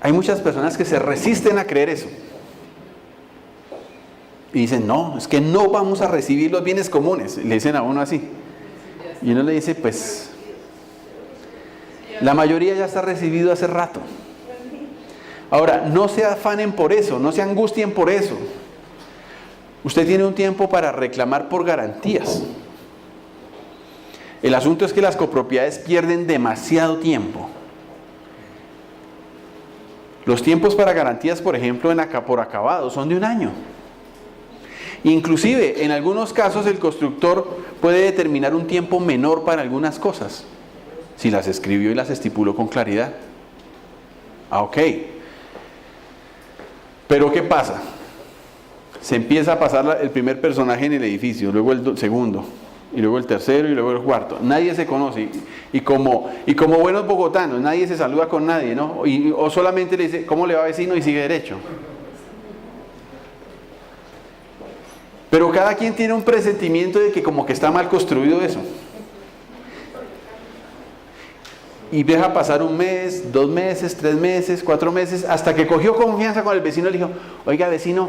Hay muchas personas que se resisten a creer eso. Y dicen, no, es que no vamos a recibir los bienes comunes. Le dicen a uno así. Y uno le dice, pues, la mayoría ya está recibido hace rato. Ahora, no se afanen por eso, no se angustien por eso. Usted tiene un tiempo para reclamar por garantías. El asunto es que las copropiedades pierden demasiado tiempo. Los tiempos para garantías, por ejemplo, por acabado, son de 1 año. Inclusive, en algunos casos, el constructor puede determinar un tiempo menor para algunas cosas, si las escribió y las estipuló con claridad. Ok. Pero ¿qué pasa? Se empieza a pasar el primer personaje en el edificio, luego el segundo, y luego el tercero, y luego el cuarto. Nadie se conoce, y como buenos bogotanos, nadie se saluda con nadie, ¿no? O solamente le dice, ¿cómo le va, vecino? Y sigue derecho. Pero cada quien tiene un presentimiento de que como que está mal construido eso. Y deja pasar 1 mes, 2 meses, 3 meses, 4 meses, hasta que cogió confianza con el vecino y le dijo, oiga vecino,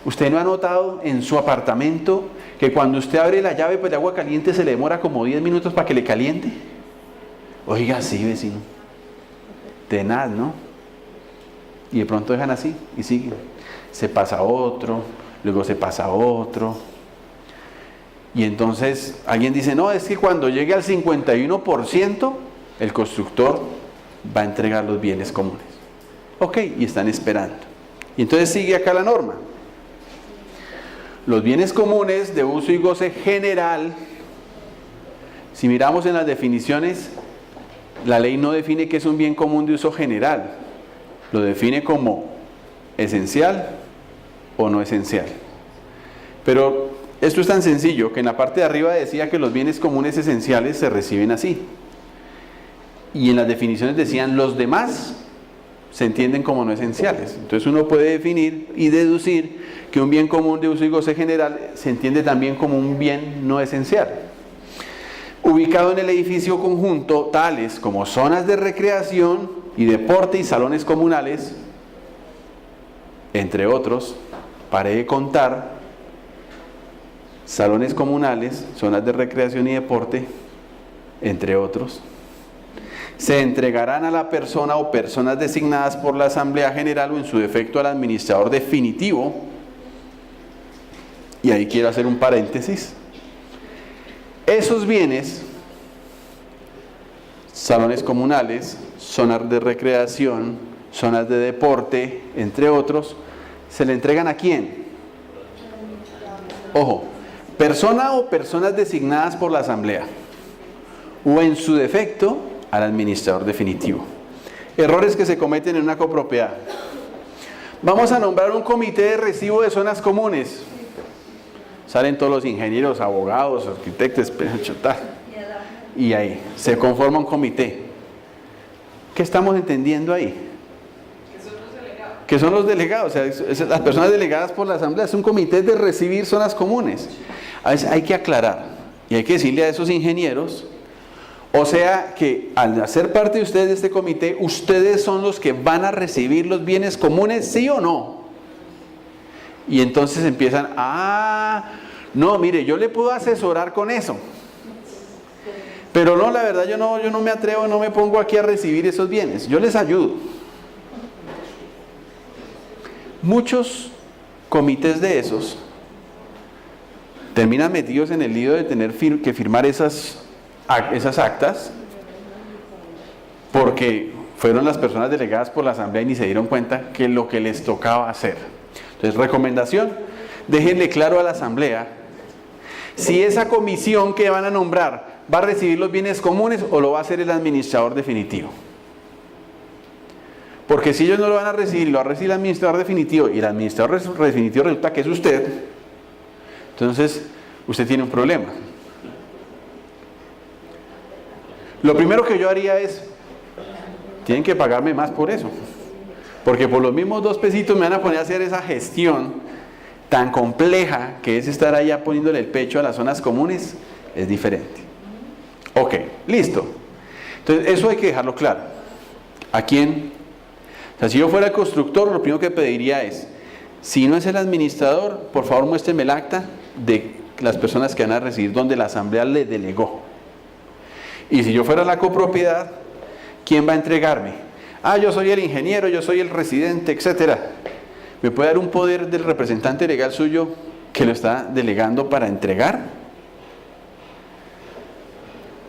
¿usted no ha notado en su apartamento que cuando usted abre la llave pues de agua caliente se le demora como 10 minutos para que le caliente? Oiga, sí vecino. Tenaz, ¿no? Y de pronto dejan así y siguen. Se pasa otro, luego se pasa otro. Y entonces alguien dice, no, es que cuando llegue al 51%, el constructor va a entregar los bienes comunes. Ok, y están esperando. Y entonces sigue acá la norma. Los bienes comunes de uso y goce general, si miramos en las definiciones, la ley no define qué es un bien común de uso general. Lo define como esencial o no esencial. Pero esto es tan sencillo que en la parte de arriba decía que los bienes comunes esenciales se reciben así. Y en las definiciones decían los demás se entienden como no esenciales. Entonces uno puede definir y deducir que un bien común de uso y goce general se entiende también como un bien no esencial. Ubicado en el edificio conjunto, tales como zonas de recreación y deporte y salones comunales, entre otros, paré de contar, salones comunales, zonas de recreación y deporte, entre otros, se entregarán a la persona o personas designadas por la Asamblea General o en su defecto al administrador definitivo. Y ahí quiero hacer un paréntesis. Esos bienes, salones comunales, zonas de recreación, zonas de deporte, entre otros, ¿se le entregan a quién? Ojo, persona o personas designadas por la Asamblea o en su defecto al administrador definitivo. Errores que se cometen en una copropiedad. Vamos a nombrar un comité de recibo de zonas comunes. Salen todos los ingenieros, abogados, arquitectos, y ahí se conforma un comité. ¿Qué estamos entendiendo ahí? Que son los delegados, o sea, las personas delegadas por la Asamblea. Es un comité de recibir zonas comunes. A veces hay que aclarar y hay que decirle a esos ingenieros, o sea que al hacer parte de ustedes de este comité, ustedes son los que van a recibir los bienes comunes, ¿sí o no? Y entonces empiezan, no, mire, yo le puedo asesorar con eso. Pero no, la verdad yo no me atrevo, no me pongo aquí a recibir esos bienes. Yo les ayudo. Muchos comités de esos terminan metidos en el lío de tener que firmar esas actas porque fueron las personas delegadas por la Asamblea y ni se dieron cuenta que lo que les tocaba hacer. Entonces, recomendación, déjenle claro a la Asamblea si esa comisión que van a nombrar va a recibir los bienes comunes o lo va a hacer el administrador definitivo. Porque si ellos no lo van a recibir, lo va a recibir el administrador definitivo y el administrador definitivo resulta que es usted, entonces usted tiene un problema. Lo primero que yo haría es, tienen que pagarme más por eso, porque por los mismos 2 pesitos me van a poner a hacer esa gestión tan compleja que es estar allá poniéndole el pecho a las zonas comunes, es diferente. Ok, listo. Entonces eso hay que dejarlo claro. ¿A quién? O sea, si yo fuera el constructor, lo primero que pediría es, si no es el administrador, por favor muéstreme el acta de las personas que van a recibir donde la asamblea le delegó. Y si yo fuera la copropiedad, ¿quién va a entregarme? Ah, yo soy el ingeniero, yo soy el residente, etcétera. ¿Me puede dar un poder del representante legal suyo que lo está delegando para entregar?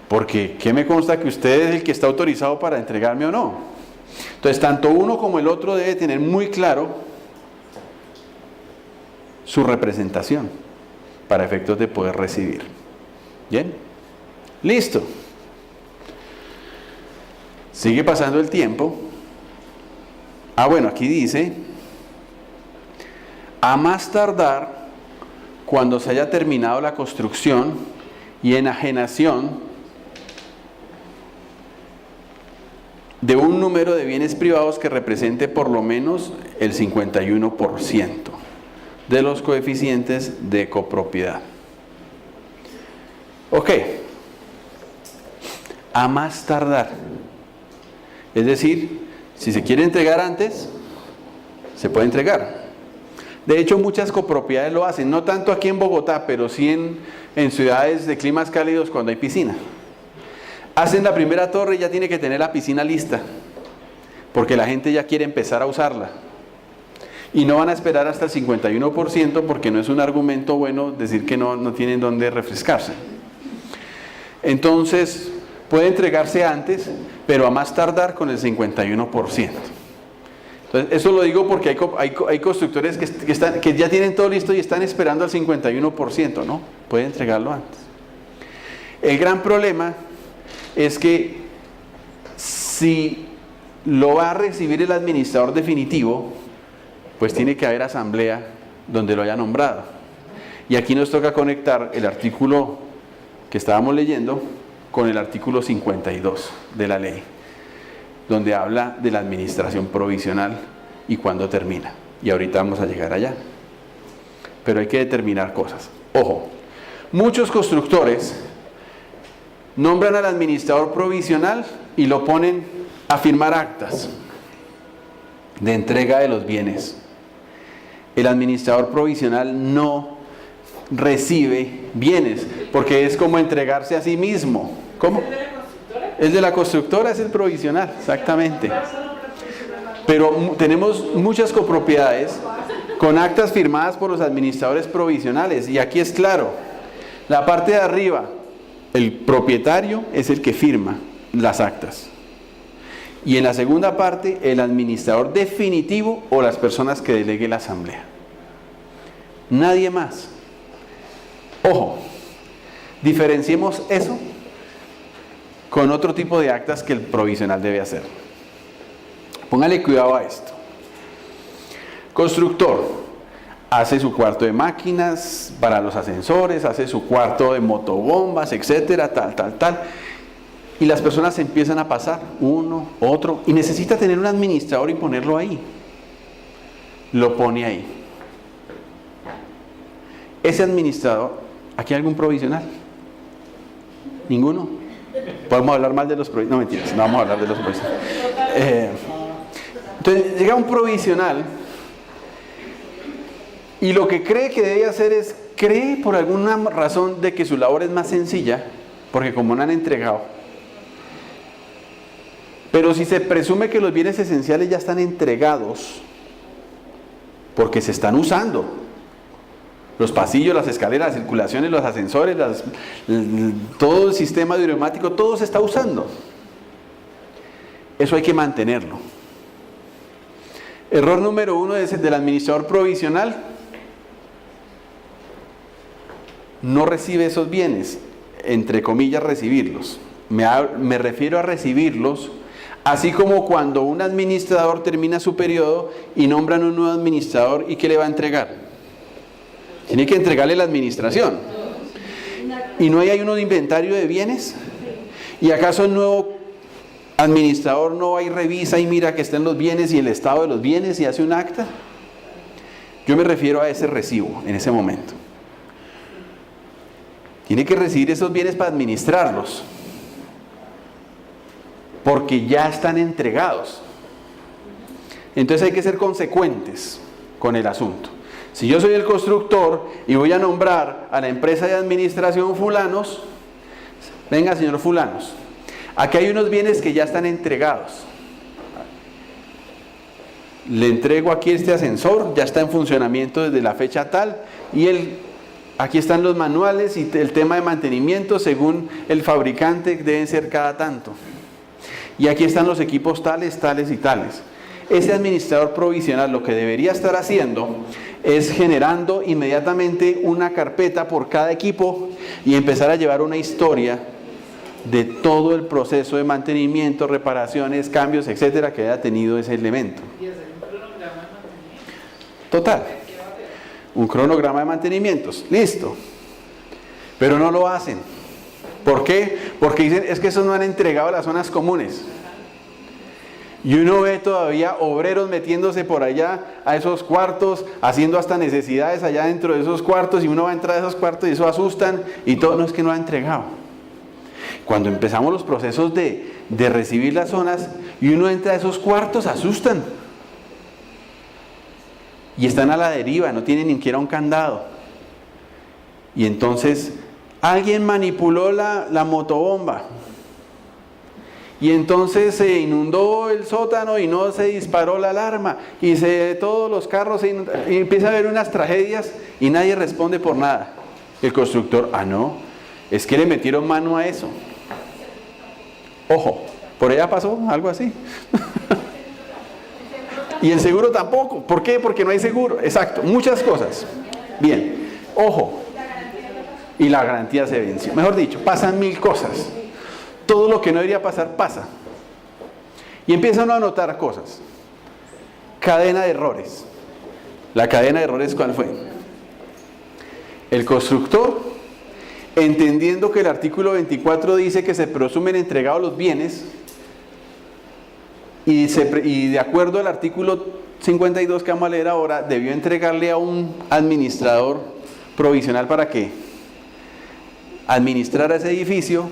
Porque ¿qué me consta que usted es el que está autorizado para entregarme o no? Entonces, tanto uno como el otro debe tener muy claro su representación para efectos de poder recibir. ¿Bien? Listo. Sigue pasando el tiempo. Ah, bueno, aquí dice, a más tardar, cuando se haya terminado la construcción y enajenación de un número de bienes privados que represente por lo menos el 51% de los coeficientes de copropiedad. Ok, a más tardar. Es decir, si se quiere entregar antes, se puede entregar. De hecho, muchas copropiedades lo hacen, no tanto aquí en Bogotá, pero sí en ciudades de climas cálidos cuando hay piscina. Hacen la primera torre y ya tiene que tener la piscina lista, porque la gente ya quiere empezar a usarla. Y no van a esperar hasta el 51% porque no es un argumento bueno decir que no tienen dónde refrescarse. Entonces, puede entregarse antes, pero a más tardar con el 51%. Entonces, eso lo digo porque hay constructores que ya tienen todo listo y están esperando al 51%, ¿no? Puede entregarlo antes. El gran problema es que si lo va a recibir el administrador definitivo, pues tiene que haber asamblea donde lo haya nombrado. Y aquí nos toca conectar el artículo que estábamos leyendo con el artículo 52 de la ley, donde habla de la administración provisional y cuándo termina. Y ahorita vamos a llegar allá. Pero hay que determinar cosas. Ojo, muchos constructores nombran al administrador provisional y lo ponen a firmar actas de entrega de los bienes. El administrador provisional no recibe bienes, porque es como entregarse a sí mismo. ¿Cómo? ¿Es de la constructora? Es de la constructora, es el provisional, exactamente. Pero tenemos muchas copropiedades con actas firmadas por los administradores provisionales, y aquí es claro, la parte de arriba, el propietario es el que firma las actas. Y en la segunda parte, el administrador definitivo o las personas que delegue la asamblea. Nadie más. Ojo, diferenciemos eso con otro tipo de actas que el provisional debe hacer. Póngale cuidado a esto. Constructor, hace su cuarto de máquinas para los ascensores, hace su cuarto de motobombas, etcétera, tal. Y las personas empiezan a pasar, uno, otro, y necesita tener un administrador y ponerlo ahí. Lo pone ahí. Ese administrador, ¿aquí hay algún provisional? ¿Ninguno? ¿Podemos hablar mal de los provisionales? No, mentiras, no vamos a hablar de los provisionales. Entonces, llega un provisional y lo que cree que debe hacer es, cree por alguna razón de que su labor es más sencilla, porque como no han entregado. Pero si se presume que los bienes esenciales ya están entregados, porque se están usando, los pasillos, las escaleras, las circulaciones, los ascensores, todo el sistema hidromático, todo se está usando. Eso hay que mantenerlo. Error número 1 del administrador provisional: no recibe esos bienes, entre comillas recibirlos. Me refiero a recibirlos, así como cuando un administrador termina su periodo y nombran un nuevo administrador, ¿y qué le va a entregar? Tiene que entregarle la administración. ¿Y no hay uno de inventario de bienes? ¿Y acaso el nuevo administrador no va y revisa y mira que estén los bienes y el estado de los bienes y hace un acta? Yo me refiero a ese recibo en ese momento. Tiene que recibir esos bienes para administrarlos, porque ya están entregados. Entonces hay que ser consecuentes con el asunto. Si yo soy el constructor y voy a nombrar a la empresa de administración fulanos, venga señor fulanos, aquí hay unos bienes que ya están entregados. Le entrego aquí este ascensor, ya está en funcionamiento desde la fecha tal, y aquí están los manuales y el tema de mantenimiento según el fabricante deben ser cada tanto. Y aquí están los equipos tales, tales y tales. Ese administrador provisional lo que debería estar haciendo es generando inmediatamente una carpeta por cada equipo y empezar a llevar una historia de todo el proceso de mantenimiento, reparaciones, cambios, etcétera, que haya tenido ese elemento. Y hacer un cronograma de mantenimiento. Total. Un cronograma de mantenimientos. Listo. Pero no lo hacen. ¿Por qué? Porque dicen, es que esos no han entregado a las zonas comunes. Y uno ve todavía obreros metiéndose por allá a esos cuartos, haciendo hasta necesidades allá dentro de esos cuartos, y uno va a entrar a esos cuartos y eso asustan, y todo, no es que no ha entregado. Cuando empezamos los procesos de recibir las zonas, y uno entra a esos cuartos, asustan. Y están a la deriva, no tienen ni siquiera un candado. Y entonces, alguien manipuló la motobomba. Y entonces se inundó el sótano y no se disparó la alarma. Y todos los carros y empieza a haber unas tragedias y nadie responde por nada. El constructor, no, es que le metieron mano a eso. Ojo, por allá pasó algo así. Y el seguro tampoco. ¿Por qué? Porque no hay seguro. Exacto, muchas cosas. Bien, ojo. Y la garantía se venció. Mejor dicho, pasan 1000 cosas. Todo lo que no debería pasar, pasa. Y empiezan a notar cosas. Cadena de errores. ¿La cadena de errores cuál fue? El constructor, entendiendo que el artículo 24 dice que se presumen entregados los bienes, y de acuerdo al artículo 52 que vamos a leer ahora, debió entregarle a un administrador provisional para que administrara ese edificio,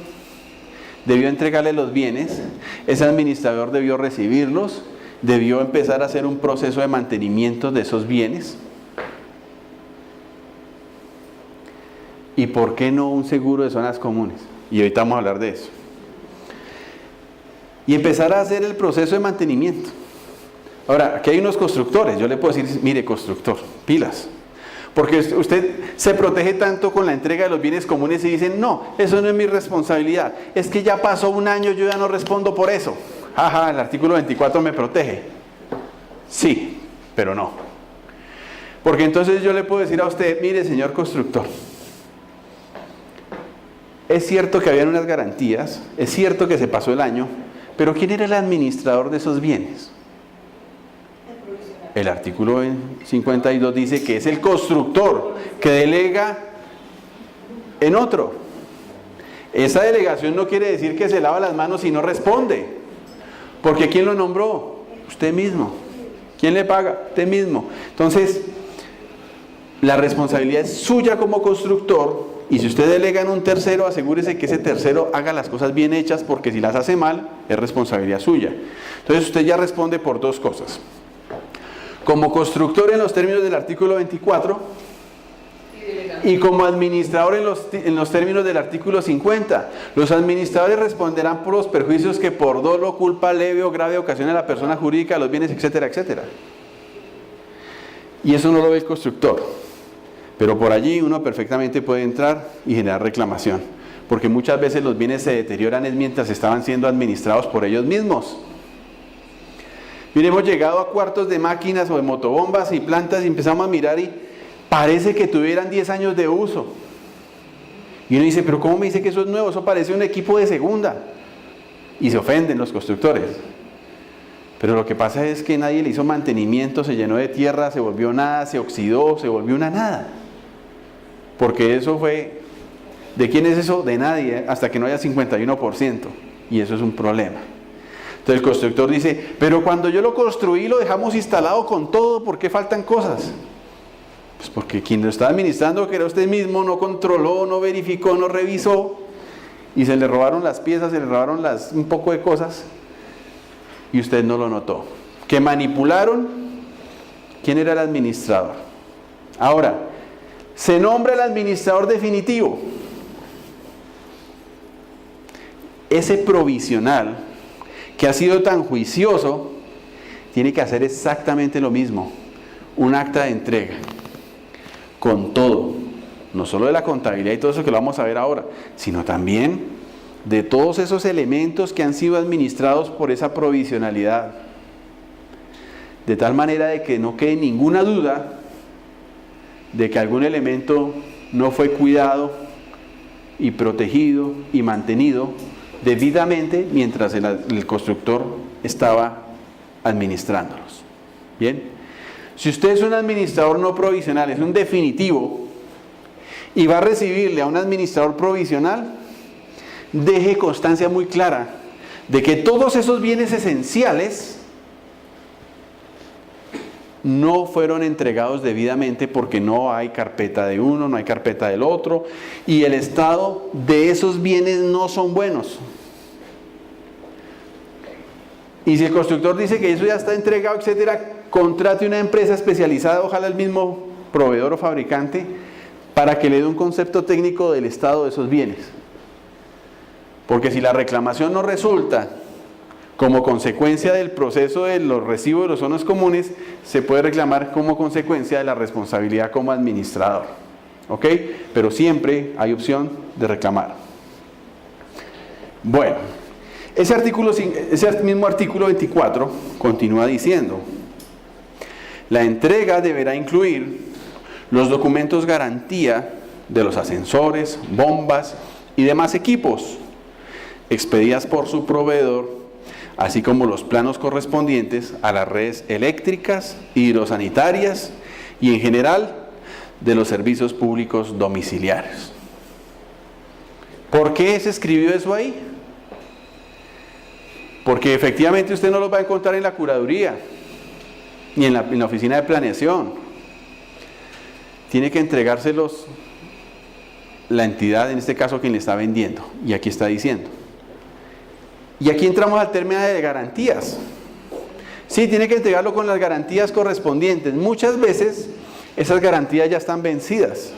debió entregarle los bienes, ese administrador debió recibirlos, debió empezar a hacer un proceso de mantenimiento de esos bienes. ¿Y por qué no un seguro de zonas comunes? Y ahorita vamos a hablar de eso. Y empezar a hacer el proceso de mantenimiento. Ahora, aquí hay unos constructores, yo le puedo decir, mire constructor, pilas. Porque usted se protege tanto con la entrega de los bienes comunes y dicen, no, eso no es mi responsabilidad. Es que ya pasó un año, yo ya no respondo por eso. Ajá, el artículo 24 me protege. Sí, pero no. Porque entonces yo le puedo decir a usted, mire señor constructor, es cierto que habían unas garantías, es cierto que se pasó el año, pero ¿quién era el administrador de esos bienes? El artículo 52 dice que es el constructor que delega en otro. Esa delegación no quiere decir que se lava las manos y no responde. Porque ¿quién lo nombró? Usted mismo. ¿Quién le paga? Usted mismo. Entonces, la responsabilidad es suya como constructor, y si usted delega en un tercero, asegúrese que ese tercero haga las cosas bien hechas, porque si las hace mal, es responsabilidad suya. Entonces usted ya responde por dos cosas. Como constructor en los términos del artículo 24 y como administrador en los términos del artículo 50. Los administradores responderán por los perjuicios que por dolo, culpa leve o grave ocasiona a la persona jurídica, los bienes, etcétera, etcétera. Y eso no lo ve el constructor. Pero por allí uno perfectamente puede entrar y generar reclamación. Porque muchas veces los bienes se deterioran mientras estaban siendo administrados por ellos mismos. Mire, hemos llegado a cuartos de máquinas o de motobombas y plantas y empezamos a mirar y parece que tuvieran 10 años de uso. Y uno dice, pero ¿cómo me dice que eso es nuevo? Eso parece un equipo de segunda. Y se ofenden los constructores. Pero lo que pasa es que nadie le hizo mantenimiento, se llenó de tierra, se volvió nada, se oxidó, se volvió una nada. Porque eso fue... ¿De quién es eso? De nadie, hasta que no haya 51%. Y eso es un problema. Entonces el constructor dice, pero cuando yo lo construí lo dejamos instalado con todo, ¿por qué faltan cosas? Pues porque quien lo está administrando, que era usted mismo, no controló, no verificó, no revisó, y se le robaron las piezas, se le robaron un poco de cosas, y usted no lo notó. que manipularon. ¿Quién era el administrador? Ahora, se nombra el administrador definitivo. Ese provisional que ha sido tan juicioso tiene que hacer exactamente lo mismo, un acta de entrega con todo, no solo de la contabilidad y todo eso que lo vamos a ver ahora, sino también de todos esos elementos que han sido administrados por esa provisionalidad, de tal manera de que no quede ninguna duda de que algún elemento no fue cuidado y protegido y mantenido debidamente mientras el constructor estaba administrándolos. Bien, si usted es un administrador no provisional, es un definitivo y va a recibirle a un administrador provisional, deje constancia muy clara de que todos esos bienes esenciales no fueron entregados debidamente porque no hay carpeta de uno, no hay carpeta del otro, y el estado de esos bienes no son buenos. Y si el constructor dice que eso ya está entregado, etcétera, contrate una empresa especializada, ojalá el mismo proveedor o fabricante, para que le dé un concepto técnico del estado de esos bienes. Porque si la reclamación no resulta como consecuencia del proceso de los recibos de los zonas comunes, se puede reclamar como consecuencia de la responsabilidad como administrador. ¿Ok? Pero siempre hay opción de reclamar. Bueno, ese mismo artículo 24 continúa diciendo: la entrega deberá incluir los documentos garantía de los ascensores, bombas y demás equipos expedidas por su proveedor, así como los planos correspondientes a las redes eléctricas, hidrosanitarias y en general de los servicios públicos domiciliarios. ¿Por qué se escribió eso ahí? Porque efectivamente usted no los va a encontrar en la curaduría ni en la oficina de planeación. Tiene que entregárselos la entidad, en este caso quien le está vendiendo, y aquí está diciendo. Y aquí entramos al término de garantías. Sí, tiene que entregarlo con las garantías correspondientes. Muchas veces esas garantías ya están vencidas.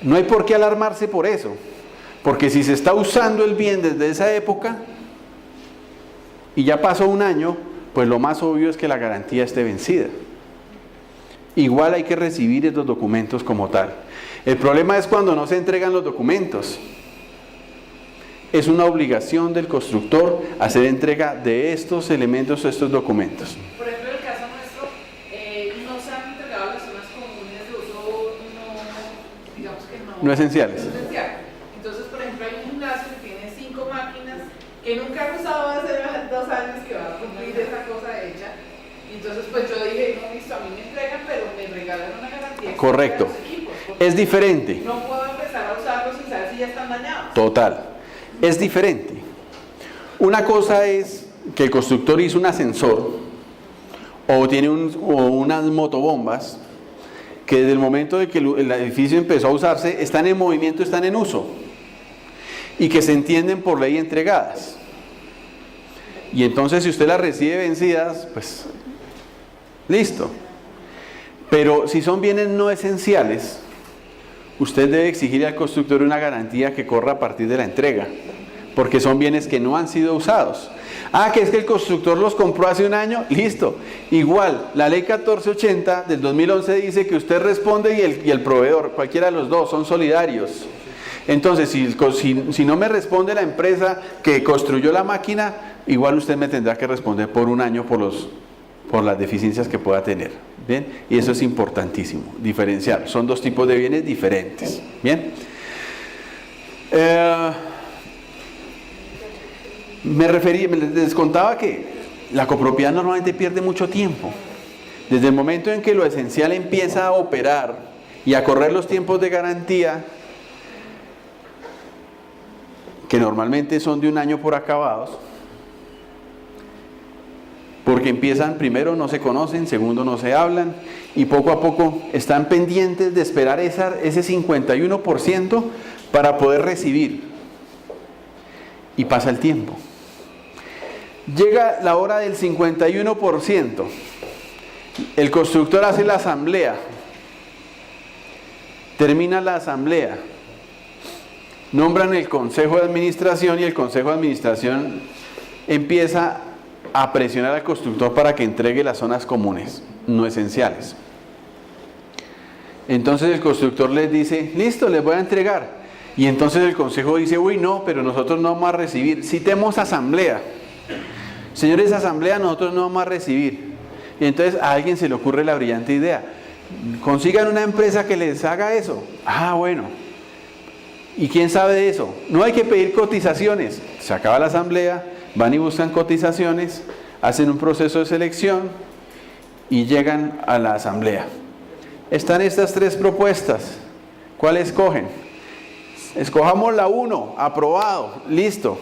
No hay por qué alarmarse por eso, porque si se está usando el bien desde esa época y ya pasó un año, pues lo más obvio es que la garantía esté vencida. Igual hay que recibir estos documentos como tal. El problema es cuando no se entregan los documentos. Es una obligación del constructor hacer entrega de estos elementos, estos documentos. Por ejemplo, en el caso nuestro, no se han entregado las zonas comunes de uso digamos que no esenciales. Esencial. Entonces, por ejemplo, hay un gimnasio que tiene 5 máquinas que nunca han usado hace 2 años que va a cumplir esa cosa hecha. Entonces, pues yo dije, no, listo, a mí me entregan, pero me regalan una garantía. Correcto. De los equipos, es diferente. No puedo empezar a usarlos sin saber si ya están dañados. Total. Es diferente. Una cosa es que el constructor hizo un ascensor o tiene unas motobombas que desde el momento de que el edificio empezó a usarse están en movimiento, están en uso y que se entienden por ley entregadas. Y entonces si usted las recibe vencidas, pues listo. Pero si son bienes no esenciales, usted debe exigir al constructor una garantía que corra a partir de la entrega, porque son bienes que no han sido usados. Ah, que es que el constructor los compró hace un año, listo. Igual, la ley 1480 del 2011 dice que usted responde y el proveedor, cualquiera de los dos, son solidarios. Entonces, si no me responde la empresa que construyó la máquina, igual usted me tendrá que responder por un año por las deficiencias que pueda tener. ¿Bien? Y eso es importantísimo, diferenciar. Son dos tipos de bienes diferentes. ¿Bien? Les contaba que la copropiedad normalmente pierde mucho tiempo. Desde el momento en que lo esencial empieza a operar y a correr los tiempos de garantía, que normalmente son de un año por acabados, porque empiezan, primero no se conocen, segundo no se hablan, y poco a poco están pendientes de esperar ese 51% para poder recibir. Y pasa el tiempo. Llega la hora del 51%. El constructor hace la asamblea. Termina la asamblea. Nombran el consejo de administración y el consejo de administración empieza a presionar al constructor para que entregue las zonas comunes, no esenciales. Entonces el constructor les dice, listo, les voy a entregar. Y entonces el consejo dice, uy, no, pero nosotros no vamos a recibir. Citemos asamblea. Señores, asamblea, nosotros no vamos a recibir. Y entonces a alguien se le ocurre la brillante idea. Consigan una empresa que les haga eso. Ah, bueno. ¿Y quién sabe de eso? No hay que pedir cotizaciones. Se acaba la asamblea, van y buscan cotizaciones, hacen un proceso de selección y llegan a la asamblea. Están estas tres propuestas. ¿Cuál escogen? Escojamos la 1, aprobado, listo.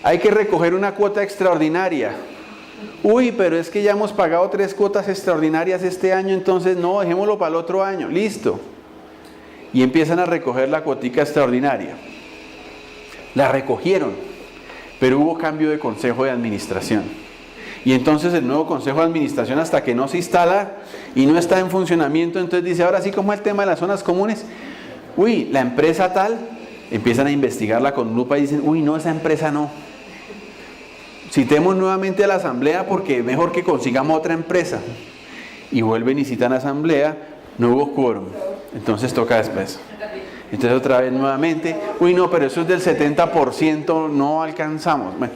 Hay que recoger una cuota extraordinaria. Uy, pero es que ya hemos pagado 3 cuotas extraordinarias este año, entonces no, dejémoslo para el otro año, listo. Y empiezan a recoger la cuotica extraordinaria. La recogieron, pero hubo cambio de consejo de administración. Y entonces el nuevo consejo de administración, hasta que no se instala y no está en funcionamiento, entonces dice, ahora sí, como el tema de las zonas comunes, uy, la empresa tal, empiezan a investigarla con lupa y dicen, uy, no, esa empresa no. Citemos nuevamente a la asamblea porque es mejor que consigamos otra empresa. Y vuelven y citan a la asamblea, no hubo quórum, entonces toca después. Entonces otra vez nuevamente, uy, no, pero eso es del 70%, no alcanzamos. Bueno,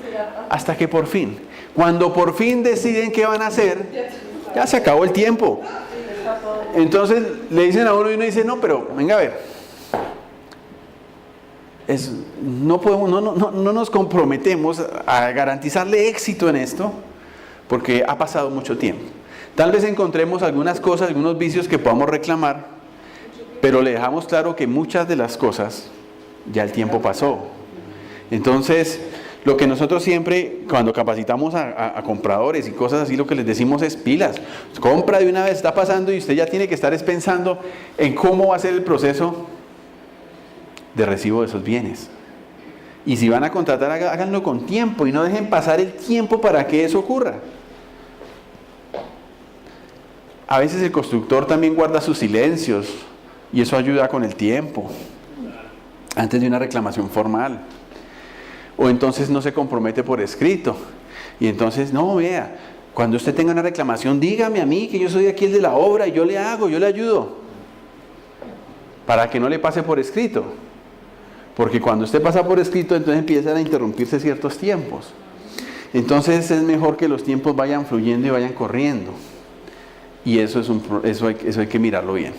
hasta que por fin, cuando por fin deciden qué van a hacer, ya se acabó el tiempo. Entonces le dicen a uno y uno dice, no, pero venga a ver. No podemos, no nos comprometemos a garantizarle éxito en esto porque ha pasado mucho tiempo. Tal vez encontremos algunas cosas, algunos vicios que podamos reclamar, pero le dejamos claro que muchas de las cosas ya el tiempo pasó. Entonces, lo que nosotros siempre, cuando capacitamos a compradores y cosas así, lo que les decimos es pilas. Compra de una vez, está pasando y usted ya tiene que estar pensando en cómo va a ser el proceso de recibo de esos bienes. Y si van a contratar, háganlo con tiempo y no dejen pasar el tiempo para que eso ocurra. A veces el constructor también guarda sus silencios y eso ayuda con el tiempo, antes de una reclamación formal. O entonces no se compromete por escrito. Y entonces, no, vea, cuando usted tenga una reclamación, dígame a mí que yo soy aquí el de la obra y yo le hago, yo le ayudo. Para que no le pase por escrito. Porque cuando usted pasa por escrito, entonces empiezan a interrumpirse ciertos tiempos. Entonces es mejor que los tiempos vayan fluyendo y vayan corriendo. Y eso hay que mirarlo bien.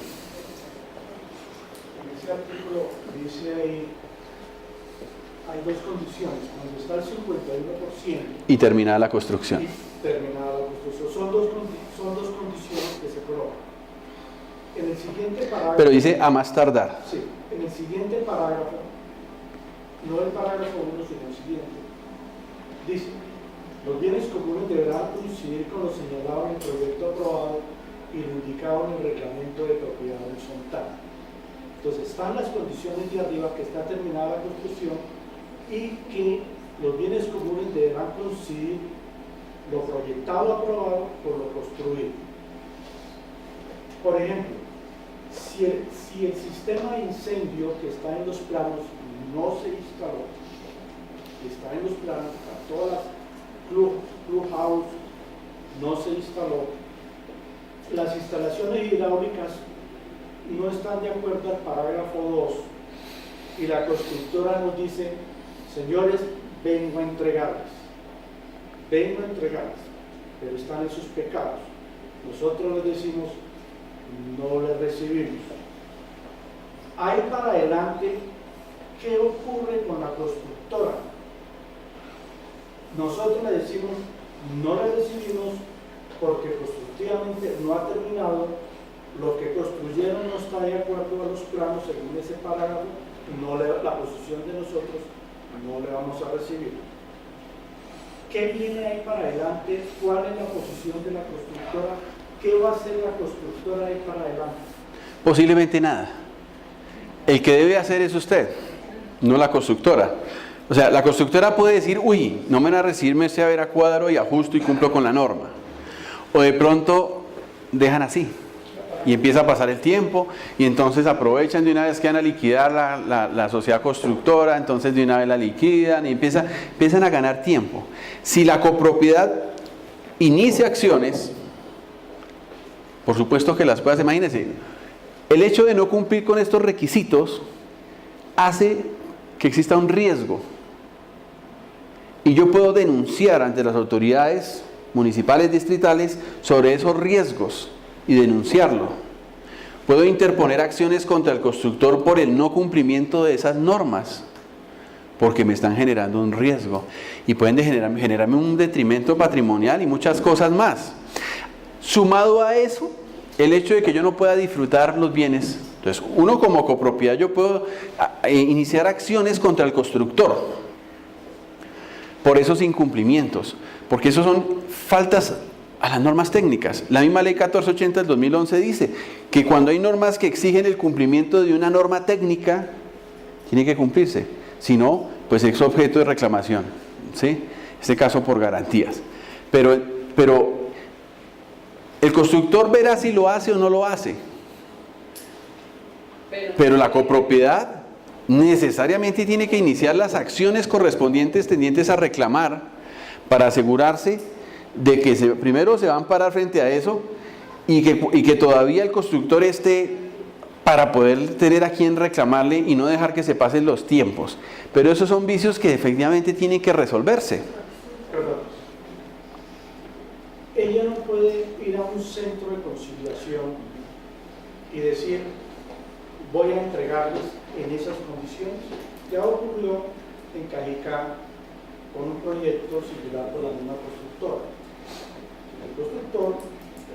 En ese artículo dice ahí, hay dos condiciones. Cuando está el 51%. Y terminada la construcción. Y terminada la construcción. Son dos condiciones que se colocan. En el siguiente parágrafo. Pero dice a más tardar. Sí, en el siguiente parágrafo, no el parágrafo 1, sino el siguiente, dice: los bienes comunes deberán coincidir con lo señalado en el proyecto aprobado y lo indicado en el reglamento de propiedad horizontal. Entonces están las condiciones de arriba, que está terminada la construcción y que los bienes comunes deberán coincidir lo proyectado aprobado con lo construido. Por ejemplo, si el sistema de incendio que está en los planos no se instaló, está en los planos, todas las clubhouse no se instaló, las instalaciones hidráulicas no están de acuerdo al parágrafo 2 y la constructora nos dice: señores, vengo a entregarles, pero están en sus pecados. Nosotros les decimos: no les recibimos. Ahí para adelante, ¿qué ocurre con la constructora? Nosotros le decimos: no le recibimos porque constructivamente no ha terminado, lo que construyeron no está de acuerdo a los planos según ese parágrafo, la posición de nosotros no le vamos a recibir. ¿Qué viene ahí para adelante? ¿Cuál es la posición de la constructora? ¿Qué va a hacer la constructora ahí para adelante? Posiblemente nada. El que debe hacer es usted, no la constructora. O sea, la constructora puede decir, uy, no me van a recibirme este haber a cuadro y ajusto y cumplo con la norma. O de pronto dejan así y empieza a pasar el tiempo y entonces aprovechan de una vez que van a liquidar la sociedad constructora, entonces de una vez la liquidan y empiezan a ganar tiempo. Si la copropiedad inicia acciones, por supuesto que las puede hacer. Imagínense, el hecho de no cumplir con estos requisitos hace que exista un riesgo. Y yo puedo denunciar ante las autoridades municipales distritales sobre esos riesgos y denunciarlo. Puedo interponer acciones contra el constructor por el no cumplimiento de esas normas, porque me están generando un riesgo y pueden generarme un detrimento patrimonial y muchas cosas más. Sumado a eso, el hecho de que yo no pueda disfrutar los bienes. Entonces, uno como copropiedad, yo puedo iniciar acciones contra el constructor por esos incumplimientos, porque esos son faltas a las normas técnicas. La misma ley 1480 del 2011 dice que cuando hay normas que exigen el cumplimiento de una norma técnica, tiene que cumplirse, si no, pues es objeto de reclamación, ¿sí? En este caso por garantías. Pero el constructor verá si lo hace o no lo hace. Pero la copropiedad necesariamente tiene que iniciar las acciones correspondientes tendientes a reclamar para asegurarse de que primero se van a parar frente a eso y que todavía el constructor esté para poder tener a quien reclamarle y no dejar que se pasen los tiempos. Pero esos son vicios que efectivamente tienen que resolverse. Perdón. Ella no puede ir a un centro de conciliación y decir, voy a entregarles en esas condiciones. Ya ocurrió en Cajicá con un proyecto similar por la misma constructora. El constructor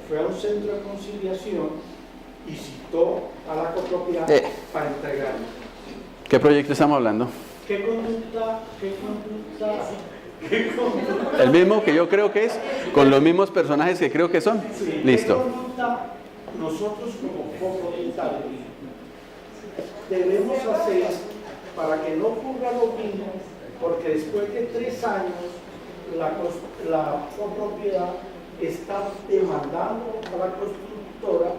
fue a un centro de conciliación y citó a la copropiedad para entregarle. ¿Qué proyecto estamos hablando? ¿Qué conducta? El mismo que yo creo que es, con los mismos personajes que creo que son. Sí, listo. ¿Qué conducta nosotros como copropietarios debemos hacer para que no ocurra lo mismo? Porque después de 3 años la copropiedad está demandando a la constructora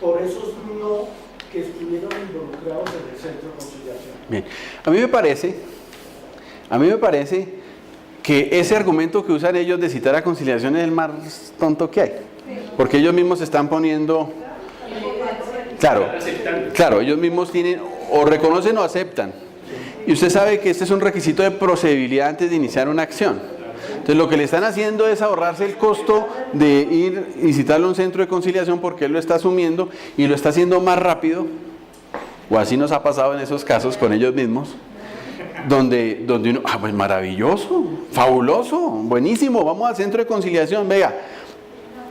por esos no que estuvieron involucrados en el centro de conciliación. Bien, a mí me parece que ese argumento que usan ellos de citar a conciliación es el más tonto que hay, porque ellos mismos se están poniendo, claro, ellos mismos tienen, o reconocen o aceptan, y usted sabe que este es un requisito de procedibilidad antes de iniciar una acción. Entonces lo que le están haciendo es ahorrarse el costo de ir y citarlo a un centro de conciliación porque él lo está asumiendo y lo está haciendo más rápido, o así nos ha pasado en esos casos con ellos mismos, donde uno, pues maravilloso, fabuloso, buenísimo, vamos al centro de conciliación, venga,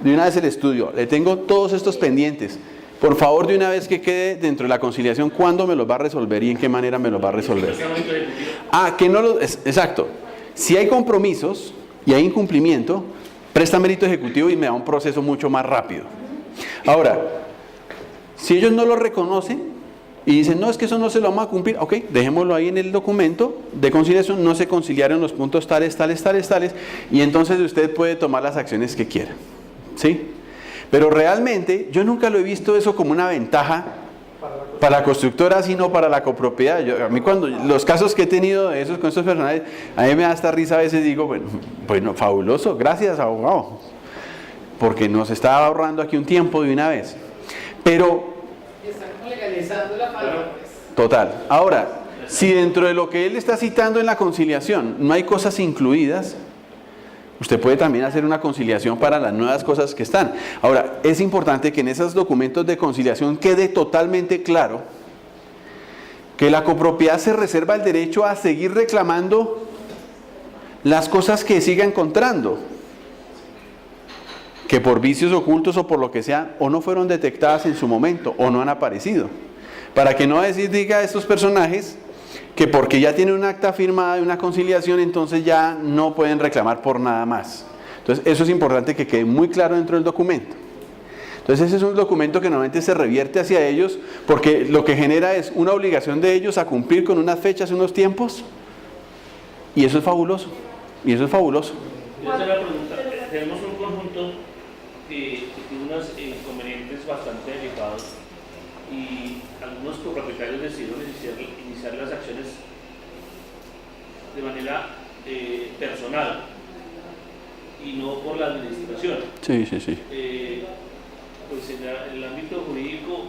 de una vez el estudio, le tengo todos estos pendientes, por favor de una vez que quede dentro de la conciliación, ¿cuándo me los va a resolver y en qué manera me los va a resolver? Exacto, si hay compromisos y hay incumplimiento, presta mérito ejecutivo y me da un proceso mucho más rápido. Ahora, si ellos no lo reconocen y dicen, no, es que eso no se lo vamos a cumplir, ok, dejémoslo ahí en el documento de conciliación, no se conciliaron los puntos tales, y entonces usted puede tomar las acciones que quiera, ¿sí? Pero realmente yo nunca lo he visto eso como una ventaja para la constructora, sino para la copropiedad. A mí cuando los casos que he tenido de esos con estos personajes, a mí me da hasta risa a veces, digo, bueno, fabuloso, gracias abogado, porque nos está ahorrando aquí un tiempo de una vez. Pero están legalizando la palabra. Total. Ahora, si dentro de lo que él está citando en la conciliación no hay cosas incluidas, usted puede también hacer una conciliación para las nuevas cosas que están. Ahora, es importante que en esos documentos de conciliación quede totalmente claro que la copropiedad se reserva el derecho a seguir reclamando las cosas que siga encontrando, que por vicios ocultos o por lo que sea, o no fueron detectadas en su momento, o no han aparecido. Para que no diga a estos personajes que porque ya tienen un acta firmada de una conciliación, entonces ya no pueden reclamar por nada más. Entonces, eso es importante que quede muy claro dentro del documento. Entonces, ese es un documento que normalmente se revierte hacia ellos, porque lo que genera es una obligación de ellos a cumplir con unas fechas, unos tiempos, Y eso es fabuloso. Y eso es fabuloso. Yo te voy a preguntar, tenemos un conjunto que tiene unos inconvenientes bastante delicados y algunos copropietarios decidieron iniciar las acciones de manera personal y no por la administración. Sí, sí, sí. Pues en el ámbito jurídico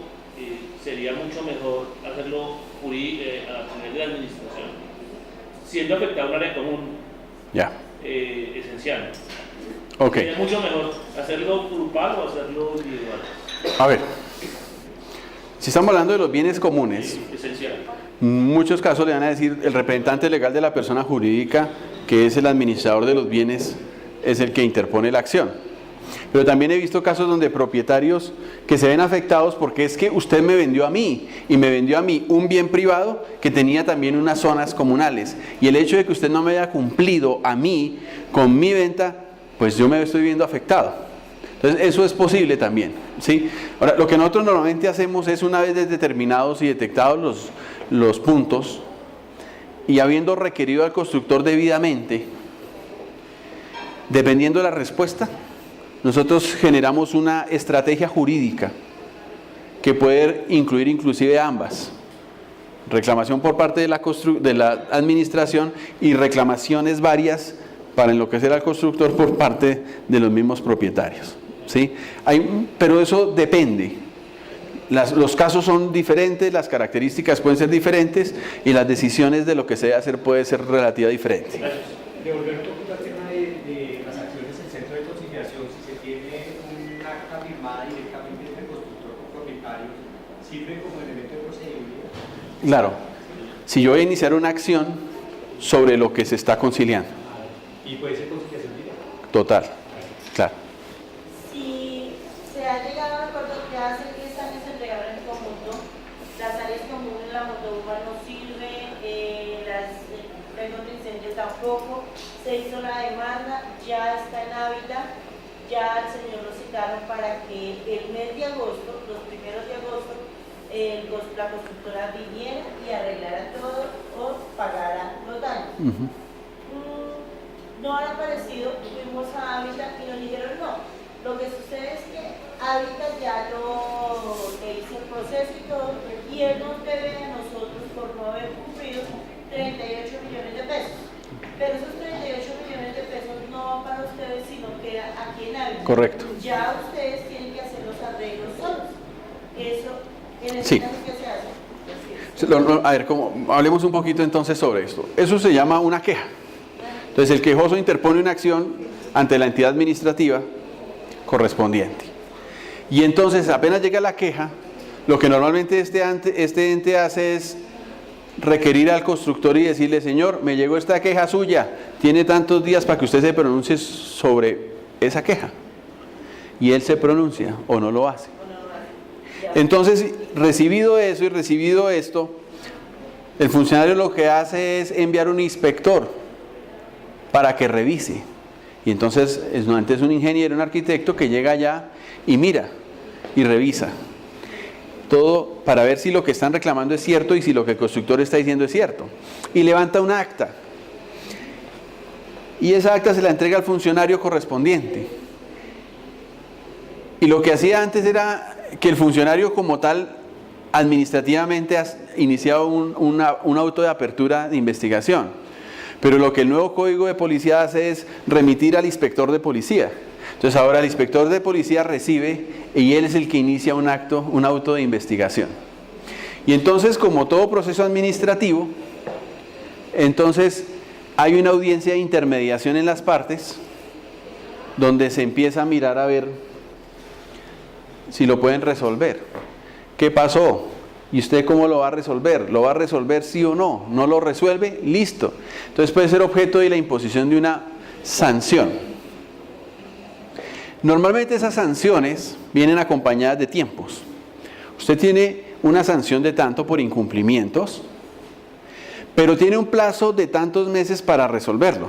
sería mucho mejor hacerlo a nivel de administración, siendo afectado un área común Ya. esencial. Ok. Sería mucho mejor hacerlo grupal o hacerlo individual. A ver. Si estamos hablando de los bienes comunes, Esencial. en muchos casos le van a decir el representante legal de la persona jurídica, que es el administrador de los bienes, es el que interpone la acción. Pero también he visto casos donde propietarios que se ven afectados porque es que usted me vendió a mí y me vendió a mí un bien privado que tenía también unas zonas comunales. Y el hecho de que usted no me haya cumplido a mí con mi venta, pues yo me estoy viendo afectado. Entonces eso es posible también, ¿sí? Ahora, lo que nosotros normalmente hacemos es, una vez determinados y detectados los puntos, y habiendo requerido al constructor debidamente, dependiendo de la respuesta, nosotros generamos una estrategia jurídica que puede incluir inclusive ambas. Reclamación por parte de la administración y reclamaciones varias para enloquecer al constructor por parte de los mismos propietarios, ¿sí? Pero eso depende. Los casos son diferentes, las características pueden ser diferentes y las decisiones de lo que se debe hacer puede ser relativa diferente. Devolver un poquito al tema de las acciones en centro de conciliación, si se tiene una acta firmada directamente entre el constructor con propietario, ¿sirve como elemento de procedibilidad? Claro, si yo voy a iniciar una acción sobre lo que se está conciliando. ¿Y puede ser conciliación directa? Total, claro. Si se ha llegado a un acuerdo que hace 10 años se entregaron en conjunto, las áreas comunes, la motoburba no sirve, las riesgos de incendio tampoco, se hizo la demanda, ya está en hábitat, ya al señor lo citaron para que el mes de agosto, los primeros de agosto, la constructora viniera y arreglara todo o pagara los daños. No han aparecido, fuimos a Hábitat y nos dijeron no. Lo que sucede es que Hábitat ya le hizo el proceso y todo, y él nos debe a nosotros por no haber cumplido 38 millones de pesos. Pero esos 38 millones de pesos no van para ustedes, sino queda aquí en Hábitat. Correcto. Ya ustedes tienen que hacer los arreglos solos. Eso, en el Sí. caso que se hace. A ver, hablemos un poquito entonces sobre esto. Eso se llama una queja. Entonces el quejoso interpone una acción ante la entidad administrativa correspondiente. Y entonces apenas llega la queja, lo que normalmente este ente hace es requerir al constructor y decirle: señor, me llegó esta queja suya, tiene tantos días para que usted se pronuncie sobre esa queja. Y él se pronuncia o no lo hace. Entonces, recibido eso y recibido esto, el funcionario lo que hace es enviar un inspector para que revise. Y entonces es un ingeniero, un arquitecto que llega allá y mira y revisa todo para ver si lo que están reclamando es cierto y si lo que el constructor está diciendo es cierto. Y levanta un acta. Y esa acta se la entrega al funcionario correspondiente. Y lo que hacía antes era que el funcionario como tal administrativamente ha iniciado un auto de apertura de investigación. Pero lo que el nuevo Código de Policía hace es remitir al inspector de policía. Entonces ahora el inspector de policía recibe y él es el que inicia un auto de investigación. Y entonces, como todo proceso administrativo, entonces hay una audiencia de intermediación en las partes donde se empieza a mirar a ver si lo pueden resolver. ¿Qué pasó? ¿Y usted cómo lo va a resolver? ¿Lo va a resolver sí o no? ¿No lo resuelve? Listo. Entonces puede ser objeto de la imposición de una sanción. Normalmente esas sanciones vienen acompañadas de tiempos. Usted tiene una sanción de tanto por incumplimientos, pero tiene un plazo de tantos meses para resolverlo.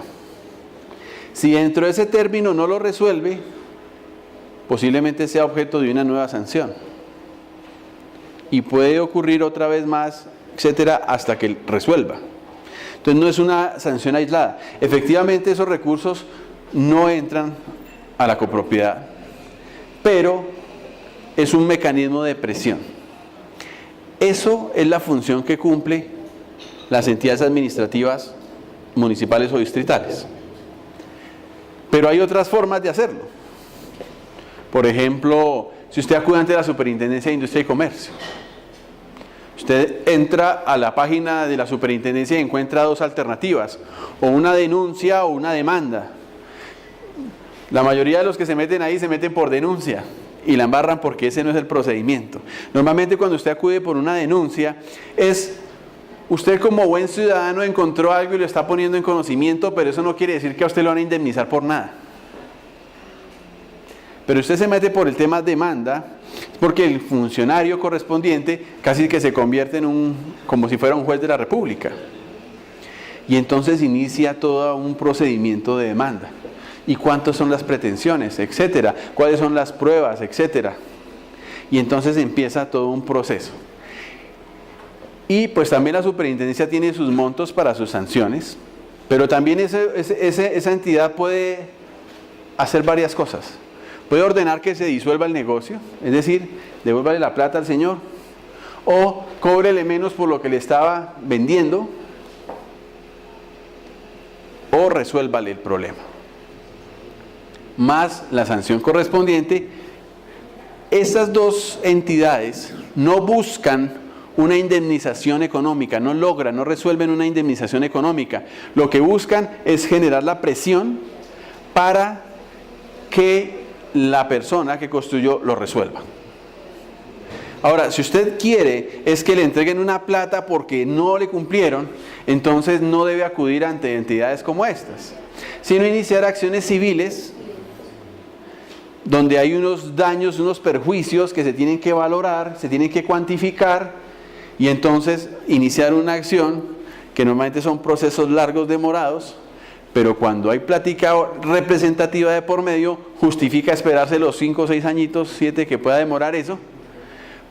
Si dentro de ese término no lo resuelve, posiblemente sea objeto de una nueva sanción. Y puede ocurrir otra vez más, etcétera, hasta que resuelva. Entonces no es una sanción aislada. Efectivamente esos recursos no entran a la copropiedad, pero es un mecanismo de presión. Eso es la función que cumple las entidades administrativas municipales o distritales. Pero hay otras formas de hacerlo. Por ejemplo, si usted acude ante la Superintendencia de Industria y Comercio, usted entra a la página de la Superintendencia y encuentra dos alternativas, o una denuncia o una demanda. La mayoría de los que se meten ahí se meten por denuncia y la embarran porque ese no es el procedimiento. Normalmente cuando usted acude por una denuncia es usted como buen ciudadano encontró algo y lo está poniendo en conocimiento, pero eso no quiere decir que a usted lo van a indemnizar por nada. Pero usted se mete por el tema demanda, porque el funcionario correspondiente casi que se convierte en como si fuera un juez de la República. Y entonces inicia todo un procedimiento de demanda. ¿Y cuántas son las pretensiones? Etcétera. ¿Cuáles son las pruebas? Etcétera. Y entonces empieza todo un proceso. Y pues también la superintendencia tiene sus montos para sus sanciones, pero también esa entidad puede hacer varias cosas. Puede ordenar que se disuelva el negocio, es decir, devuélvale la plata al señor, o cóbrele menos por lo que le estaba vendiendo, o resuélvale el problema. Más la sanción correspondiente. Estas dos entidades no buscan una indemnización económica, no resuelven una indemnización económica. Lo que buscan es generar la presión para que la persona que construyó lo resuelva. Ahora, si usted quiere es que le entreguen una plata porque no le cumplieron, entonces no debe acudir ante entidades como estas, sino iniciar acciones civiles donde hay unos daños, unos perjuicios que se tienen que valorar, se tienen que cuantificar, y entonces iniciar una acción que normalmente son procesos largos, demorados, pero cuando hay plática representativa de por medio, justifica esperarse los 5 o 6 añitos, 7 que pueda demorar eso,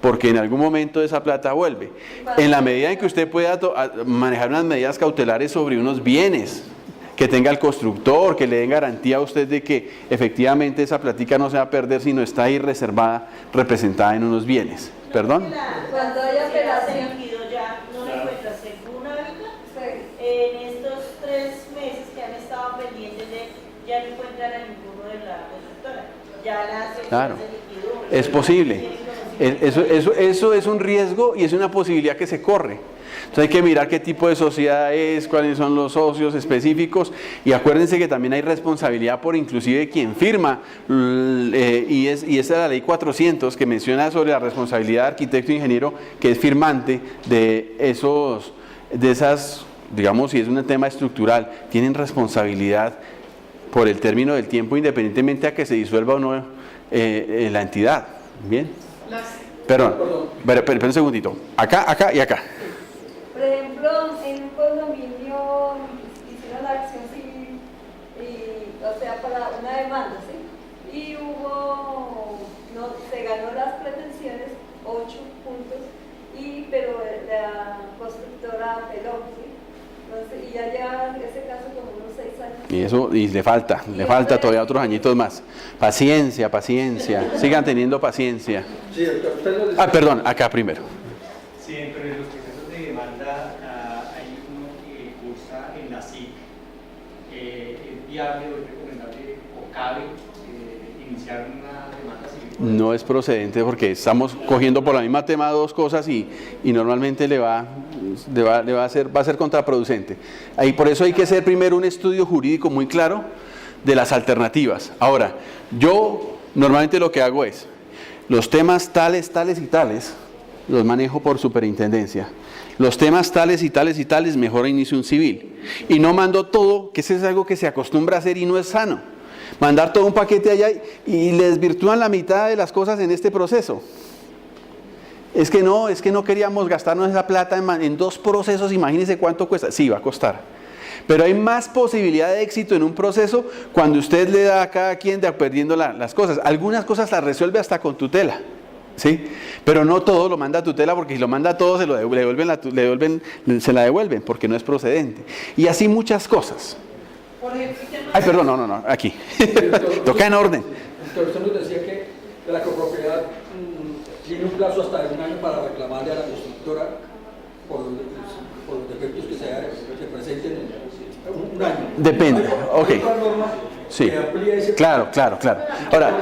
porque en algún momento esa plata vuelve. En la medida en que usted pueda manejar unas medidas cautelares sobre unos bienes, que tenga el constructor, que le den garantía a usted de que efectivamente esa plática no se va a perder, sino está ahí reservada, representada en unos bienes. ¿Perdón? Cuando haya apelación ya no le encuentra según hábitat, en estos 3 meses que han estado pendientes ya no encuentran a ninguno de la constructora. Ya la claro, se liquidó. es posible. Eso es un riesgo y es una posibilidad que se corre. Entonces hay que mirar qué tipo de sociedad es, cuáles son los socios específicos, y acuérdense que también hay responsabilidad por inclusive quien firma, y esa es la ley 400 que menciona sobre la responsabilidad de arquitecto e ingeniero, que es firmante de esas, digamos, si es un tema estructural, tienen responsabilidad por el término del tiempo, independientemente a que se disuelva o no la entidad. ¿Bien? Perdón, pero un segundito. Acá y acá. Por ejemplo, en un condominio hicieron la acción civil, o sea, para una demanda, ¿sí? Y se ganó las pretensiones, 8 puntos, pero la constructora apeló, ¿sí? Entonces, y ya llevan ese caso como unos 6 años. Y le falta todavía otros añitos más. Paciencia, sigan teniendo paciencia. Sí, perdón, acá primero. Sí, pero en los procesos de demanda hay uno que cursa en la CIC. ¿Es viable o es recomendable o cabe iniciar una demanda civil? No es procedente porque estamos cogiendo por la misma tema dos cosas y normalmente va a ser contraproducente. Por eso hay que hacer primero un estudio jurídico muy claro de las alternativas. Ahora, yo normalmente lo que hago es, los temas tales y tales, los manejo por superintendencia. Los temas tales y tales, mejor inicio un civil. Y no mando todo, que eso es algo que se acostumbra a hacer y no es sano. Mandar todo un paquete allá y le desvirtúan la mitad de las cosas en este proceso. Es que no queríamos gastarnos esa plata en 2 procesos, imagínense cuánto cuesta. Sí, va a costar. Pero hay más posibilidad de éxito en un proceso cuando usted le da a cada quien perdiendo las cosas. Algunas cosas las resuelve hasta con tutela. ¿sí? Pero no todo lo manda a tutela, porque si lo manda a todo se la devuelven porque no es procedente. Y así muchas cosas. Por ejemplo, el tema Ay, perdón, no, aquí. Toca en orden. Entonces usted nos decía que la copropiedad tiene un plazo hasta de un año para reclamarle a la constructora por los defectos que se presenten en un año. Depende, ok. ¿Hay otra norma Sí, que amplíe ese claro. Ahora,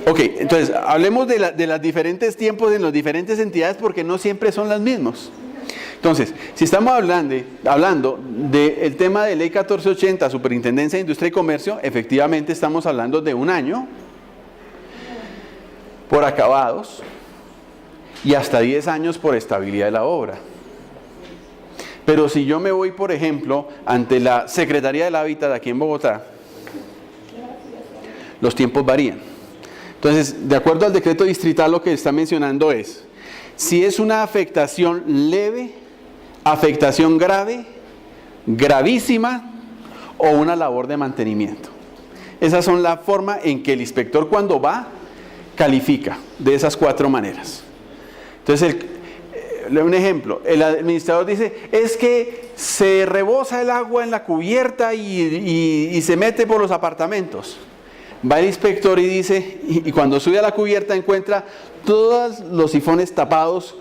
ok, entonces hablemos de los diferentes tiempos en las diferentes entidades, porque no siempre son las mismas. Entonces, si estamos hablando del tema de Ley 1480, Superintendencia de Industria y Comercio, efectivamente estamos hablando de un año por acabados y hasta 10 años por estabilidad de la obra. Pero si yo me voy, por ejemplo, ante la Secretaría del Hábitat aquí en Bogotá, los tiempos varían. Entonces, de acuerdo al decreto distrital, lo que está mencionando es, si es una afectación leve, afectación grave, gravísima o una labor de mantenimiento. Esas son la forma en que el inspector, cuando va, califica de esas 4 maneras. Entonces, un ejemplo, el administrador dice, es que se rebosa el agua en la cubierta y se mete por los apartamentos. Va el inspector y dice, y cuando sube a la cubierta encuentra todos los sifones tapados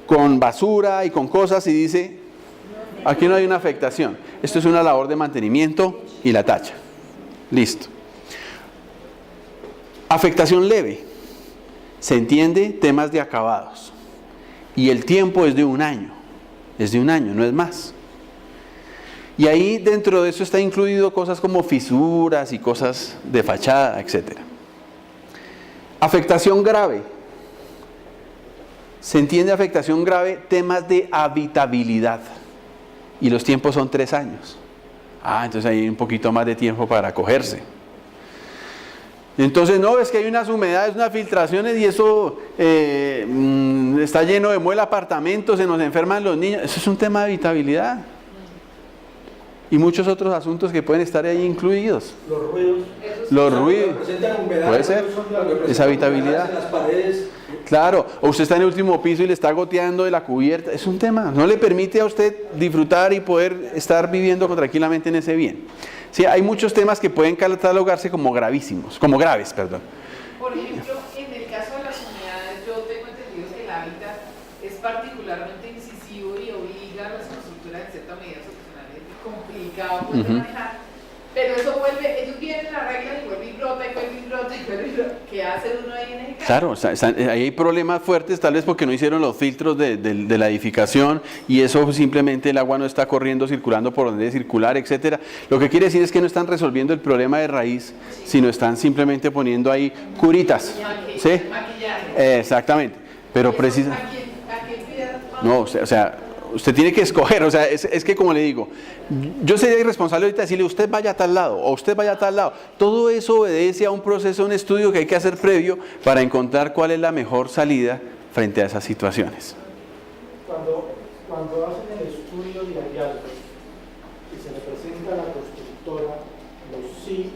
con basura y con cosas y dice, aquí no hay una afectación, esto es una labor de mantenimiento y la tacha. Listo. Afectación leve, se entiende, temas de acabados. Y el tiempo es de un año, no es más. Y ahí dentro de eso está incluido cosas como fisuras y cosas de fachada, etc. Afectación grave. Se entiende afectación grave, temas de habitabilidad. Y los tiempos son 3 años. Entonces hay un poquito más de tiempo para acogerse. Entonces, no, es que hay unas humedades, unas filtraciones y eso está lleno de muela apartamentos, se nos enferman los niños. Eso es un tema de habitabilidad. Y muchos otros asuntos que pueden estar ahí incluidos. Los ruidos. Los ruidos. Puede ser. Esa habitabilidad. En las paredes. Claro, o usted está en el último piso y le está goteando de la cubierta. Es un tema. No le permite a usted disfrutar y poder estar viviendo tranquilamente en ese bien. Sí, hay muchos temas que pueden catalogarse como gravísimos, como graves, perdón. Por ejemplo, en el caso de las humedades, yo tengo entendido que el hábitat es particularmente incisivo y obliga a las constructoras en cierta medida solucionales complicado de manejar, pero eso vuelve, ellos vienen, arreglan y vuelve y brota, y vuelve y brota, y vuelve y brota. ¿Qué hace uno ahí en el caso? Claro, ahí hay problemas fuertes, tal vez porque no hicieron los filtros de la edificación y eso simplemente el agua no está corriendo, circulando por donde debe circular, etcétera. Lo que quiere decir es que no están resolviendo el problema de raíz, sino están simplemente poniendo ahí curitas. ¿Sí? Maquillaje. Exactamente. Pero precisamente. ¿A quién pide? No, o sea, usted tiene que escoger, o sea, es que como le digo, yo sería irresponsable ahorita decirle usted vaya a tal lado o usted vaya a tal lado. Todo eso obedece a un proceso, un estudio que hay que hacer previo para encontrar cuál es la mejor salida frente a esas situaciones. Cuando hacen el estudio de hallazgos y se le presenta a la constructora los sí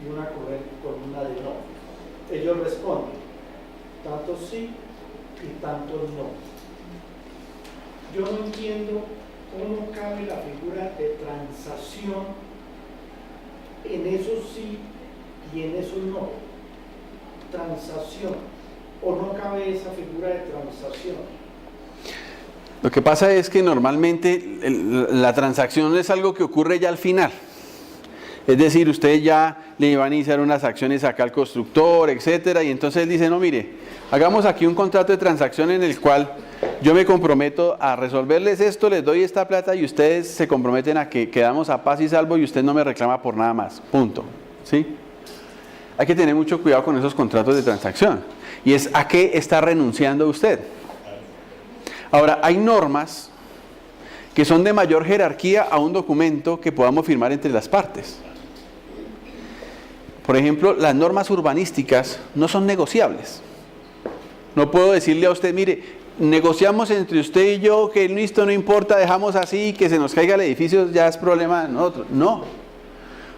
y una columna de no, ellos responden tanto sí y tanto no. Yo no entiendo cómo cabe la figura de transacción en esos sí y en esos no. Transacción. ¿O no cabe esa figura de transacción? Lo que pasa es que normalmente la transacción es algo que ocurre ya al final. Es decir, usted ya le van a iniciar unas acciones acá al constructor, etcétera, y entonces él dice, no, mire, hagamos aquí un contrato de transacción en el cual yo me comprometo a resolverles esto, les doy esta plata y ustedes se comprometen a que quedamos a paz y salvo y usted no me reclama por nada más, punto. ¿Sí? Hay que tener mucho cuidado con esos contratos de transacción. Y es a qué está renunciando usted. Ahora, hay normas que son de mayor jerarquía a un documento que podamos firmar entre las partes. Por ejemplo, las normas urbanísticas no son negociables. No puedo decirle a usted, mire, negociamos entre usted y yo que listo, no importa, dejamos así, que se nos caiga el edificio, ya es problema de nosotros. No,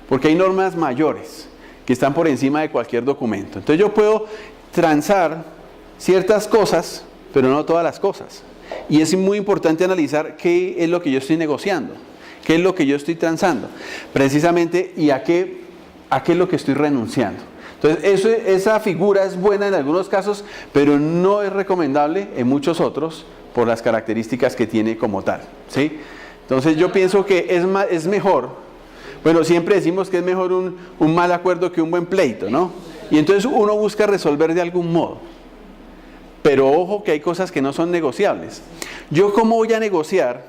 porque hay normas mayores que están por encima de cualquier documento. Entonces yo puedo transar ciertas cosas, pero no todas las cosas. Y es muy importante analizar qué es lo que yo estoy negociando, qué es lo que yo estoy transando, precisamente, y a qué es lo que estoy renunciando. Entonces, esa figura es buena en algunos casos, pero no es recomendable en muchos otros por las características que tiene como tal, ¿sí? Entonces, yo pienso que es mejor, bueno, siempre decimos que es mejor un mal acuerdo que un buen pleito, ¿no? Y entonces uno busca resolver de algún modo. Pero ojo que hay cosas que no son negociables. ¿Yo cómo voy a negociar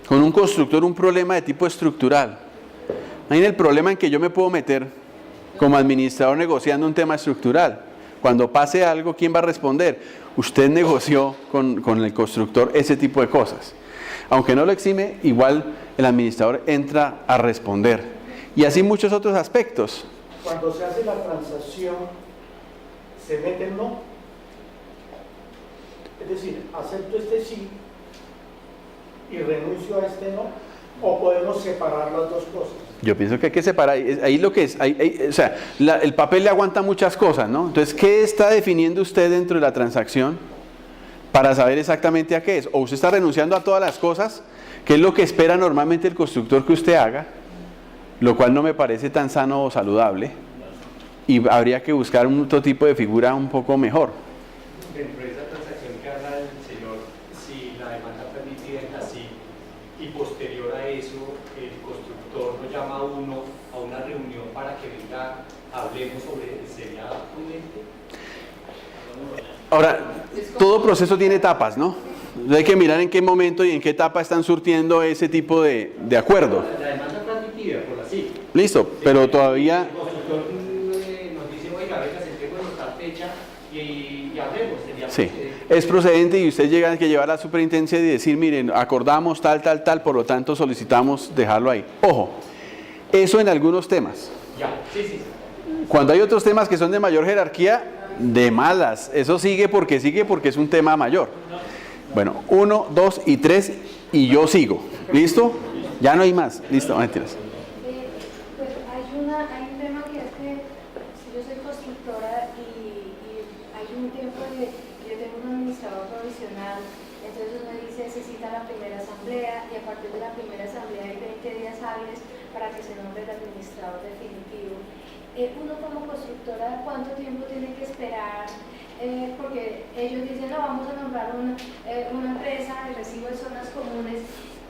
con un constructor un problema de tipo estructural? Hay el problema en que yo me puedo meter como administrador negociando un tema estructural. Cuando pase algo, ¿quién va a responder? Usted negoció con el constructor ese tipo de cosas. Aunque no lo exime, igual el administrador entra a responder. Y así muchos otros aspectos. Cuando se hace la transacción, ¿se mete el no? Es decir, ¿acepto este sí y renuncio a este no? ¿O podemos separar las dos cosas? Yo pienso que hay que separar. Ahí lo que es, o sea, el papel le aguanta muchas cosas, ¿no? Entonces, ¿qué está definiendo usted dentro de la transacción para saber exactamente a qué es? O usted está renunciando a todas las cosas, que es lo que espera normalmente el constructor que usted haga, lo cual no me parece tan sano o saludable, y habría que buscar un otro tipo de figura un poco mejor. Dentro de esa transacción que habla el señor, si la demanda fue emitida en la CIC y posterior a eso el constructor lo llama a uno a una reunión para que venga, hablemos sobre, ¿sería prudente? Ahora, todo proceso tiene etapas, ¿no? Hay que mirar en qué momento y en qué etapa están surtiendo ese tipo de acuerdo. La demanda fue admitida por la CIC. Listo, pero todavía... El constructor nos dice, oiga, venga, sentemos en tal fecha y hablemos. Sí, es procedente y usted llega a que llevar a la superintendencia y decir, miren, acordamos tal, por lo tanto solicitamos dejarlo ahí. Ojo, eso en algunos temas. Ya, sí. Cuando hay otros temas que son de mayor jerarquía, de malas. Eso sigue porque es un tema mayor. Bueno, 1, 2 y 3 y yo sigo. ¿Listo? Ya no hay más. Listo, mentiras. Pues hay un tema que es que si yo soy constructora y hay un tiempo de yo tengo un administrador provisional, entonces uno dice se cita la primera asamblea y a partir de la primera asamblea hay 20 días hábiles para que se nombre el administrador definitivo. Uno como constructora, ¿cuánto tiempo tiene que esperar? Porque ellos dicen, no, vamos a nombrar una empresa de recibo de zonas comunes.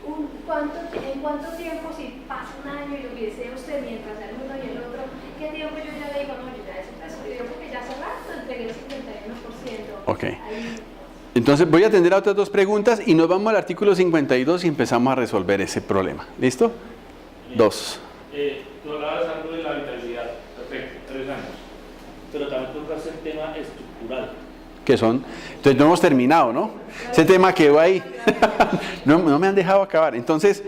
¿En cuánto tiempo, si pasa un año y lo que desea usted mientras el uno y el otro, qué tiempo yo ya le digo, no, yo ya eso resolvió porque ya hace rato entregué el 51%? Ok. Entonces voy a atender a otras dos preguntas y nos vamos al artículo 52 y empezamos a resolver ese problema. ¿Listo? Bien. 2. Tú hablabas algo de la habitabilidad. Perfecto, 3 años. Pero también tocas el tema estructural. Que son, entonces no hemos terminado, ¿no? Ese tema quedó ahí. no me han dejado acabar. Entonces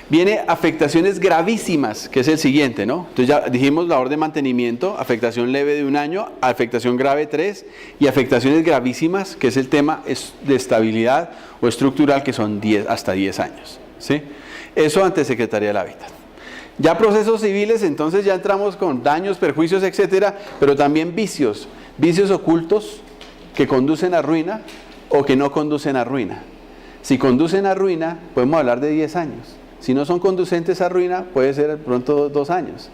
viene afectaciones gravísimas, que es el siguiente, ¿no? Entonces ya dijimos labor de mantenimiento, afectación leve de 1 año, afectación grave 3 y afectaciones gravísimas, que es el tema de estabilidad o estructural, que son hasta 10 años, ¿sí? Eso ante Secretaría del Hábitat. Ya procesos civiles, entonces ya entramos con daños, perjuicios, etcétera, pero también vicios ocultos que conducen a ruina o que no conducen a ruina. Si conducen a ruina, podemos hablar de 10 años. Si no son conducentes a ruina, puede ser de pronto 2 años.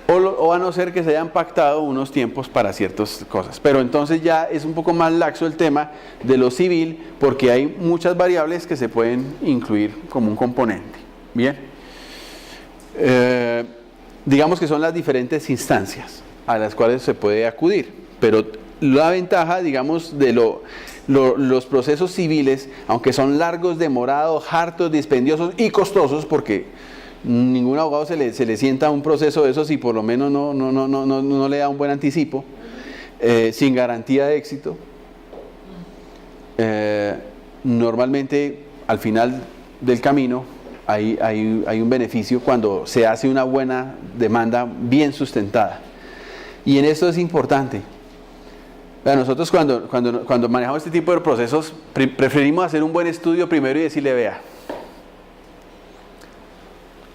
O a no ser que se hayan pactado unos tiempos para ciertas cosas. Pero entonces ya es un poco más laxo el tema de lo civil, porque hay muchas variables que se pueden incluir como un componente. Bien. Digamos que son las diferentes instancias a las cuales se puede acudir, pero la ventaja, digamos, de los procesos civiles, aunque son largos, demorados, hartos, dispendiosos y costosos, porque ningún abogado se le sienta un proceso de esos y por lo menos no le da un buen anticipo, sin garantía de éxito, normalmente al final del camino hay un beneficio cuando se hace una buena demanda bien sustentada. Y en esto es importante. Nosotros cuando manejamos este tipo de procesos, preferimos hacer un buen estudio primero y decirle, vea,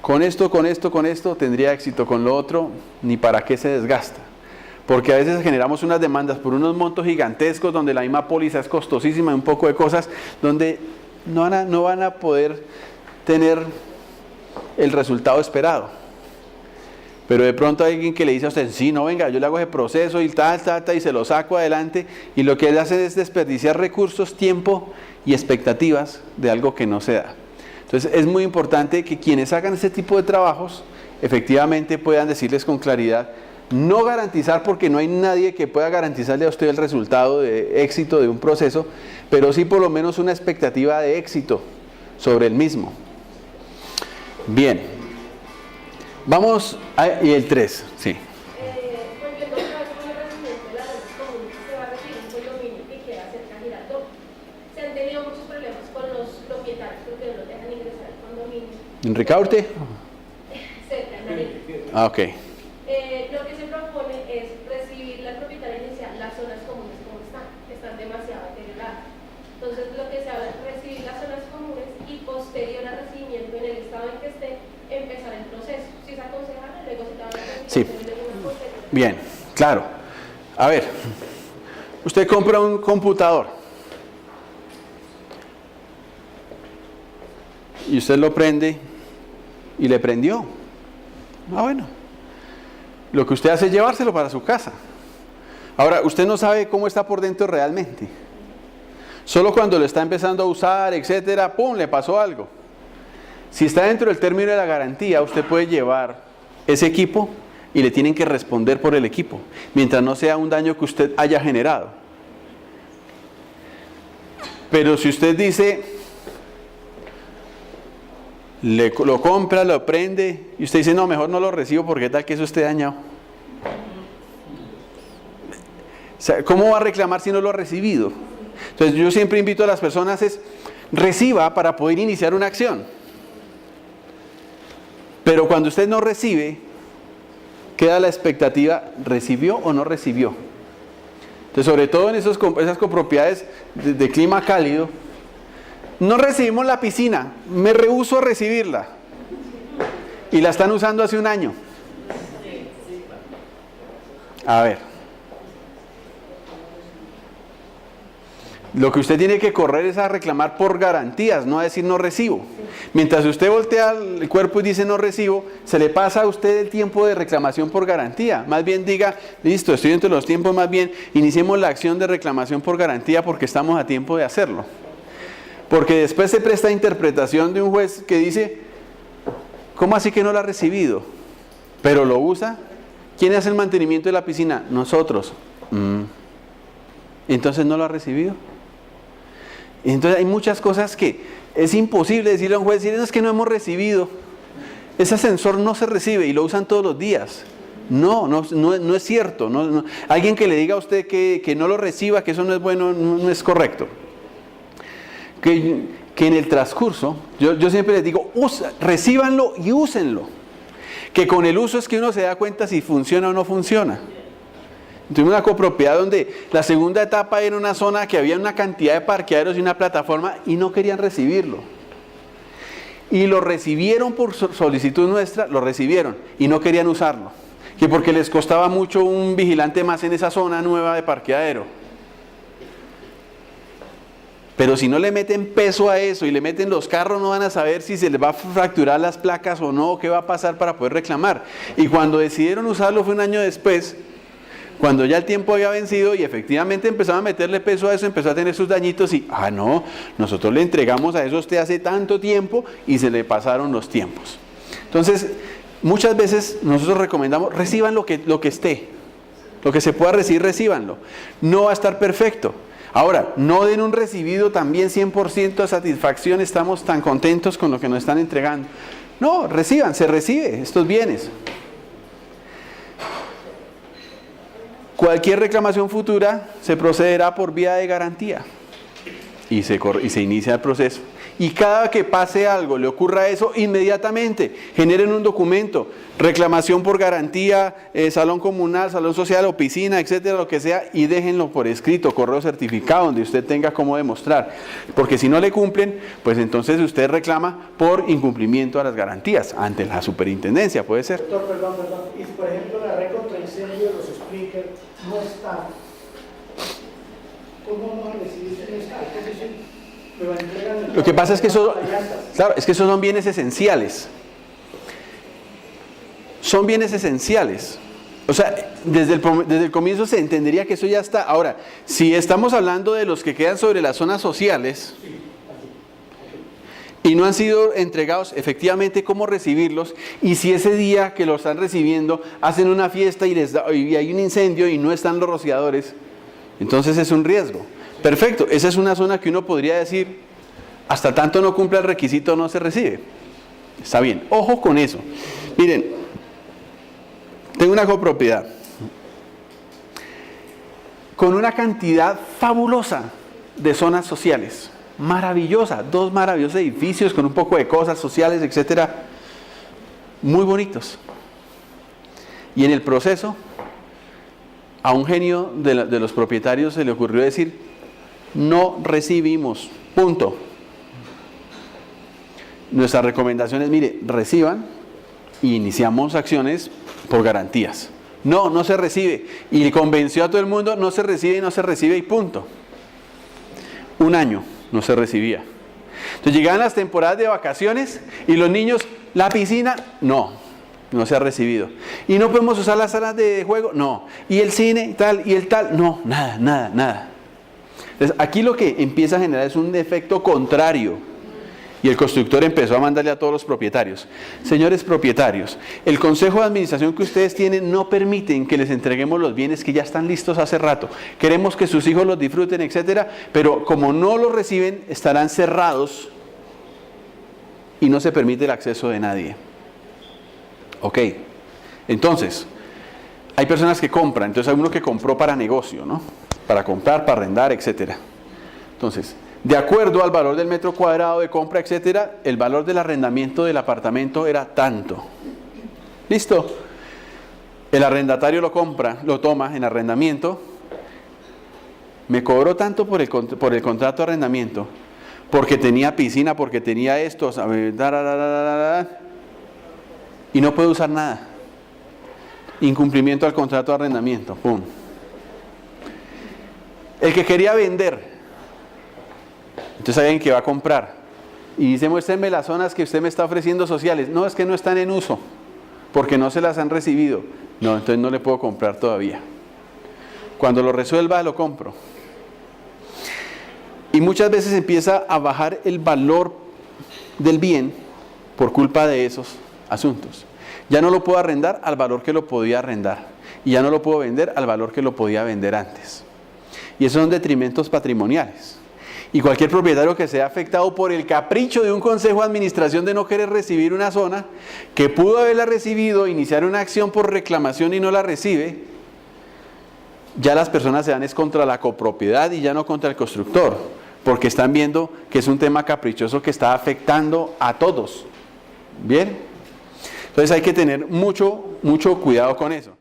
con esto tendría éxito, con lo otro, ni para qué se desgasta. porque a veces generamos unas demandas por unos montos gigantescos donde la misma póliza es costosísima y un poco de cosas donde no van a poder tener el resultado esperado. Pero de pronto hay alguien que le dice a usted, sí, no, venga, yo le hago ese proceso y y se lo saco adelante, y lo que él hace es desperdiciar recursos, tiempo y expectativas de algo que no se da. Entonces es muy importante que quienes hagan este tipo de trabajos efectivamente puedan decirles con claridad, no garantizar, porque no hay nadie que pueda garantizarle a usted el resultado de éxito de un proceso, pero sí por lo menos una expectativa de éxito sobre el mismo. Bien. Vamos y el 3, sí. Volviendo otra vez con el residente de la zona común, se va a recibir un condominio que queda cerca de Girardot. Se han tenido muchos problemas con los propietarios porque no los dejan ingresar al condominio. ¿En Ricaurte? Cerca, en Nariño. Ah, ok. Lo que se propone es recibir la propietaria inicial, las zonas comunes como están demasiado deterioradas. Entonces lo que se habla es recibir las zonas comunes y posterior al recibimiento en el estado en que esté, empezar el proceso. Si es aconsejable, luego se te va a Sí. Bien, claro. A ver, usted compra un computador y usted lo prende y le prendió. Ah, bueno. Lo que usted hace es llevárselo para su casa. Ahora, usted no sabe cómo está por dentro realmente. Solo cuando lo está empezando a usar, etcétera, ¡pum!, le pasó algo. Si está dentro del término de la garantía, usted puede llevar ese equipo y le tienen que responder por el equipo, mientras no sea un daño que usted haya generado. Pero si usted dice, lo compra, lo prende, y usted dice, no, mejor no lo recibo porque tal que eso esté dañado. O sea, ¿cómo va a reclamar si no lo ha recibido? Entonces yo siempre invito a las personas reciba para poder iniciar una acción. Pero cuando usted no recibe, queda la expectativa, ¿recibió o no recibió? Entonces, sobre todo en esas copropiedades de clima cálido, no recibimos la piscina, me rehúso a recibirla. Y la están usando hace un año. A ver. Lo que usted tiene que correr es a reclamar por garantías, no a decir no recibo. Mientras usted voltea el cuerpo y dice no recibo, se le pasa a usted el tiempo de reclamación por garantía. Más bien diga, listo, estoy dentro de los tiempos, más bien iniciemos la acción de reclamación por garantía porque estamos a tiempo de hacerlo. Porque después se presta interpretación de un juez que dice, ¿cómo así que no lo ha recibido? ¿Pero lo usa? ¿Quién hace el mantenimiento de la piscina? Nosotros. ¿Entonces no lo ha recibido? Entonces hay muchas cosas que es imposible decirle a un juez, es que no hemos recibido. Ese ascensor no se recibe y lo usan todos los días. No es cierto. Alguien que le diga a usted que no lo reciba, que eso no es bueno, no es correcto. Que en el transcurso, yo siempre les digo, recíbanlo y úsenlo. Que con el uso es que uno se da cuenta si funciona o no funciona. Tuvimos una copropiedad donde la segunda etapa era una zona que había una cantidad de parqueaderos y una plataforma y no querían recibirlo. Y lo recibieron por solicitud nuestra, lo recibieron y no querían usarlo. Que porque les costaba mucho un vigilante más en esa zona nueva de parqueadero. Pero si no le meten peso a eso y le meten los carros, no van a saber si se les va a fracturar las placas o no, qué va a pasar para poder reclamar. Y cuando decidieron usarlo fue un año después, cuando ya el tiempo había vencido y efectivamente empezaron a meterle peso a eso, empezó a tener sus dañitos y, no, nosotros le entregamos a eso a usted hace tanto tiempo y se le pasaron los tiempos. Entonces, muchas veces nosotros recomendamos, reciban lo que esté, lo que se pueda recibir, recíbanlo. No va a estar perfecto. Ahora, no den un recibido también 100% de satisfacción, estamos tan contentos con lo que nos están entregando. No, reciban, se recibe estos bienes. Cualquier reclamación futura se procederá por vía de garantía y se inicia el proceso. y cada que pase algo, le ocurra eso, inmediatamente generen un documento, reclamación por garantía, salón comunal, salón social o piscina, etcétera, lo que sea, y déjenlo por escrito, correo certificado, donde usted tenga cómo demostrar. Porque si no le cumplen, pues entonces usted reclama por incumplimiento a las garantías ante la superintendencia, puede ser. Doctor, perdón. Y por ejemplo, la red contra incendio de los sprinklers no está. ¿Cómo vamos a decidir si no está? Lo que pasa es que eso, claro, es que esos son bienes esenciales. Son bienes esenciales. O sea, desde el comienzo se entendería que eso ya está. Ahora, si estamos hablando de los que quedan sobre las zonas sociales y no han sido entregados, efectivamente, ¿cómo recibirlos? Y si ese día que lo están recibiendo hacen una fiesta y hay un incendio y no están los rociadores, entonces es un riesgo. Perfecto, esa es una zona que uno podría decir, hasta tanto no cumpla el requisito no se recibe. Está bien, ojo con eso. Miren, tengo una copropiedad con una cantidad fabulosa de zonas sociales, maravillosa, 2 maravillosos edificios con un poco de cosas sociales, etcétera, muy bonitos. Y en el proceso, a un genio de los propietarios se le ocurrió decir, no recibimos, punto. Nuestra recomendación es, mire, reciban y iniciamos acciones por garantías. No se recibe. Y convenció a todo el mundo, no se recibe y punto. 1 año no se recibía. Entonces llegaban las temporadas de vacaciones y los niños, la piscina, no se ha recibido. Y no podemos usar las salas de juego, no. Y el cine, tal, y el tal, no, nada. Entonces aquí lo que empieza a generar es un efecto contrario. Y el constructor empezó a mandarle a todos los propietarios. Señores propietarios, el consejo de administración que ustedes tienen no permiten que les entreguemos los bienes que ya están listos hace rato. Queremos que sus hijos los disfruten, etcétera, pero como no los reciben, estarán cerrados y no se permite el acceso de nadie. Ok, entonces, hay personas que compran, entonces hay uno que compró para negocio, ¿no? Para comprar, para arrendar, etcétera. Entonces, de acuerdo al valor del metro cuadrado de compra, etcétera, el valor del arrendamiento del apartamento era tanto. ¿Listo? El arrendatario lo toma en arrendamiento. Me cobró tanto por el contrato de arrendamiento, porque tenía piscina, porque tenía esto, y no puede usar nada. Incumplimiento al contrato de arrendamiento. ¡Pum! El que quería vender. Entonces hay alguien que va a comprar y dice, muéstrenme las zonas que usted me está ofreciendo sociales. No, es que no están en uso, porque no se las han recibido. No, entonces no le puedo comprar todavía. Cuando lo resuelva, lo compro. Y muchas veces empieza a bajar el valor del bien por culpa de esos asuntos. Ya no lo puedo arrendar al valor que lo podía arrendar. Y ya no lo puedo vender al valor que lo podía vender antes. Y esos son detrimentos patrimoniales. Y cualquier propietario que sea afectado por el capricho de un consejo de administración de no querer recibir una zona, que pudo haberla recibido, iniciar una acción por reclamación y no la recibe, ya las personas se dan es contra la copropiedad y ya no contra el constructor, porque están viendo que es un tema caprichoso que está afectando a todos. ¿Bien? Entonces hay que tener mucho cuidado con eso.